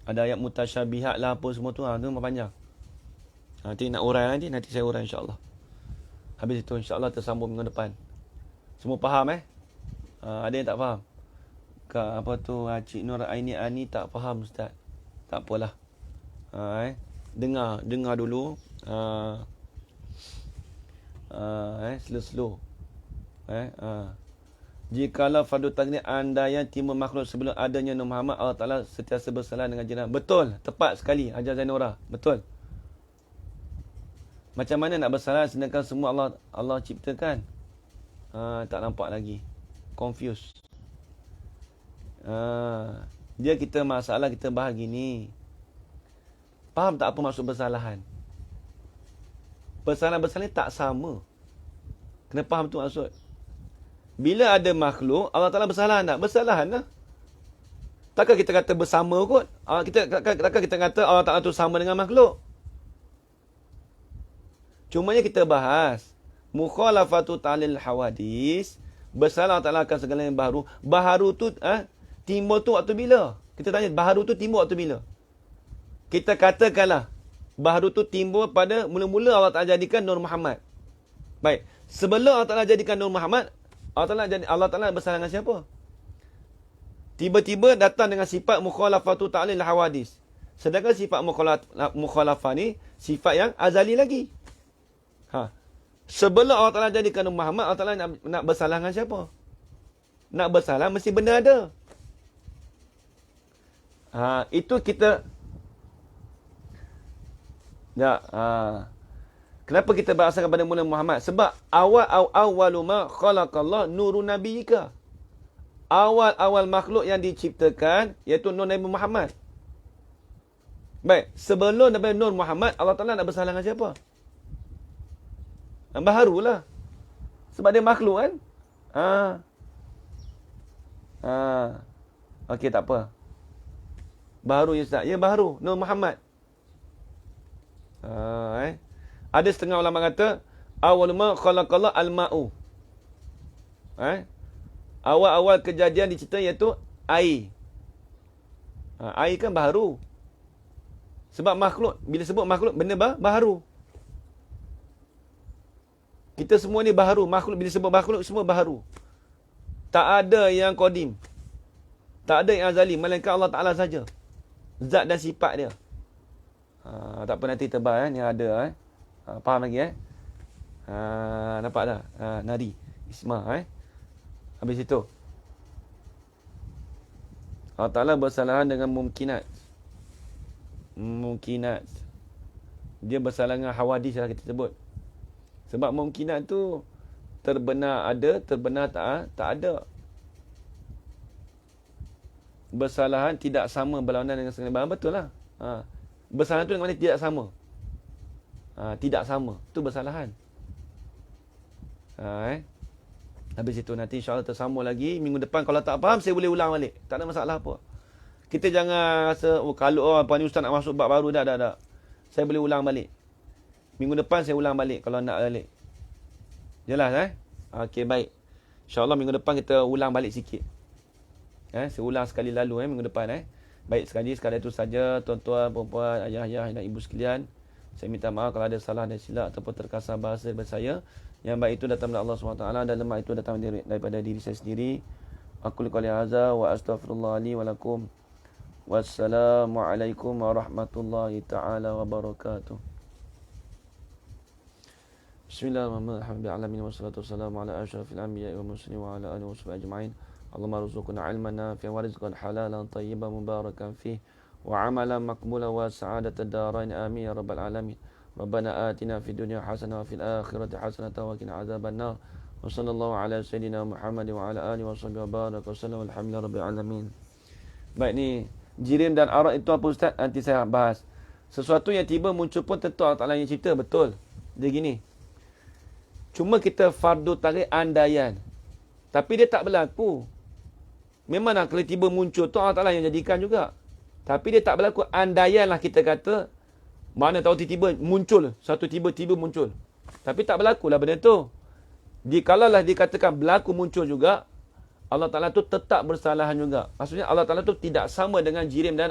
Ada ayat mutasyabihat lah apa semua tu. Tu panjang. Nanti nak urai nanti saya urai insya-Allah. Habis itu insya-Allah tersambung minggu depan. Semua faham ada yang tak faham? Apa tu Cik Nur Aini Ani tak faham ustaz. Tak apalah. Dengar dulu. Slow-slow. Jikalau fardu takdir andaian timbul makhluk sebelum adanya Nur Muhammad, Allah Ta'ala sentiasa bersalah dengan jiran. Betul. Tepat sekali ajar Zainura. Betul. Macam mana nak bersalah sedangkan semua Allah ciptakan? Tak nampak lagi. Confused. Dia kita masalah kita bahas gini. Faham tak apa maksud bersalahan? Bersalahan tak sama. Kena faham tu maksud. Bila ada makhluk, Allah Ta'ala bersalahan tak? Bersalahan lah. Takkan kita kata bersama kot? Takkan kita kata Allah Ta'ala tu sama dengan makhluk? Cumanya kita bahas mukhalafatu ta'lil hawadis, bersalah Allah Ta'ala akan segala yang baharu. Baharu tu timbul tu waktu bila? Kita tanya baharu tu timbul waktu bila? Kita katakanlah baharu tu timbul pada mula-mula Allah Ta'ala jadikan Nur Muhammad. Baik. Sebelum Allah Ta'ala jadikan Nur Muhammad, Allah Ta'ala bersalah dengan siapa? Tiba-tiba datang dengan sifat mukhalafatu ta'lil hawadis. Sedangkan sifat mukhalafah ni sifat yang azali lagi. Sebelum Allah Ta'ala jadikan Nur Muhammad, Allah Ta'ala nak bersalah dengan siapa? Nak bersalah mesti benda ada. Itu kita kenapa kita berasal kepada mula Muhammad? Sebab awwalu ma khalaqallah nurun nabiyika. Awal-awal makhluk yang diciptakan iaitu Nur Nabi Muhammad. Baik, sebelum Nabi Nur Muhammad, Allah Ta'ala nak bersalah dengan siapa? Baharulah. Sebab dia makhluk kan? Okey, tak apa. Baharu ya Ustaz. Ya, baharu. Nur Muhammad. Ada setengah ulama kata awal ma khalaqallah al-ma'u. Awal-awal kejadian dicipta iaitu air. Air kan baharu. Sebab makhluk, bila sebut makhluk benda baharu. Kita semua ni baharu, makhluk bila sebut makhluk semua baharu. Tak ada yang qadim. Tak ada yang azali, melainkan Allah Ta'ala saja. Zat dan sifat dia. Tak apa nanti tebal ni ada faham lagi nampak tak? Nari Isma habis itu Allah Ta'ala bersalahan dengan mumkinat. mungkinat. Dia bersalah dengan hawadis lah kita sebut. Sebab mungkinat tu terbenar ada, terbenar tak ada. Bersalahan tidak sama berlawanan dengan setengah. Betul lah. Bersalahan tu dengan mana tidak sama. Tidak sama. Tu bersalahan. Habis itu nanti insyaAllah tersambung lagi. Minggu depan kalau tak faham, saya boleh ulang balik. Tak ada masalah apa. Kita jangan rasa, kalau apa ni ustaz nak masuk bab baru. Dah. Saya boleh ulang balik. Minggu depan saya ulang balik kalau nak balik. Jelas Okey, baik. InsyaAllah minggu depan kita ulang balik sikit. Saya ulang sekali lalu minggu depan. Baik, sekadar itu saja tuan-tuan, puan-puan, ayah-ayah dan ibu sekalian. Saya minta maaf kalau ada salah dan silap ataupun terkasar bahasa daripada saya. Yang baik itu datang dari Allah SWT dan lemah itu datang daripada diri saya sendiri. Aku liqali hadza wa astaghfirullah li wa lakum. Wassalamualaikum warahmatullahi taala wabarakatuh. Bismillahirrahmanirrahim. Wassalatu wassalamu ala asyrafil anbiya'i wal mursalin wa ala alihi washabihi ajma'in. Allahumma rzuqna 'ilman nafi'an wa rizqan halalan tayyiban mubarakan fihi wa 'amalan maqbulan wa sa'adatan darain amin ya rabbal alamin. Rabbana atina fid dunya hasanah wa fil akhirati hasanah wa qina adzaban nar. Wa sallallahu ala sayidina Muhammad wa ala alihi washabihi wa baraka wa sallam alhamdulillahi rabbil alamin. Baik, ni jirim dan arat itu apa ustaz? Nanti saya bahas. Sesuatu yang tiba muncul pun tentu Allah Ta'ala yang cipta, betul. Dia gini. Cuma kita fardu tarik andaian. Tapi dia tak berlaku. Memang kalau tiba muncul tu Allah Ta'ala yang jadikan juga. Tapi dia tak berlaku. Andaian lah kita kata. Mana tahu tiba-tiba muncul. Satu tiba-tiba muncul. Tapi tak berlaku lah benda tu. Kalaulah dikatakan berlaku muncul juga, Allah Ta'ala tu tetap bersalahan juga. Maksudnya Allah Ta'ala tu tidak sama dengan jirim dan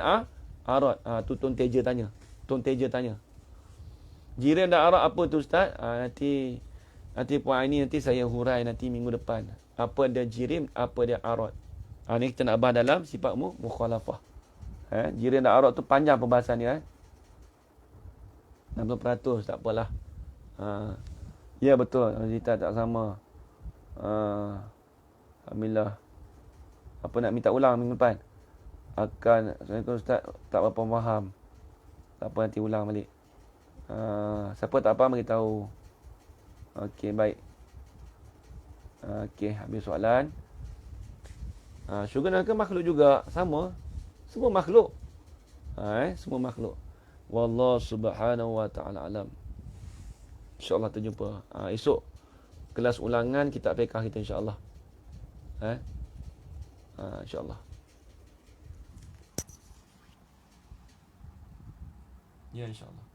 arat. Tu Tuan Teja tanya. Jirim dan arat apa tu ustaz? Nanti puan ini nanti saya hurai nanti minggu depan. Apa dia jirim, apa dia arat. Ni kita nak bahas dalam sifat mukhalafah. Jirim dan arat tu panjang perbahasan dia. 60% tak apalah. Ya betul, kita tak sama. Alhamdulillah. Apa nak minta ulang minggu depan? Assalamualaikum ustaz, tak berapa faham. Tak apa, nanti ulang balik. Siapa tak faham beritahu. Okey, baik. Okey, habis soalan. Syurga neraka makhluk juga, sama. Semua makhluk. Semua makhluk. Wallahu subhanahu wa ta'ala alam. InsyaAllah terjumpa. Esok kelas ulangan kitab fiqh kita insyaAllah. InsyaAllah. Ya insyaAllah.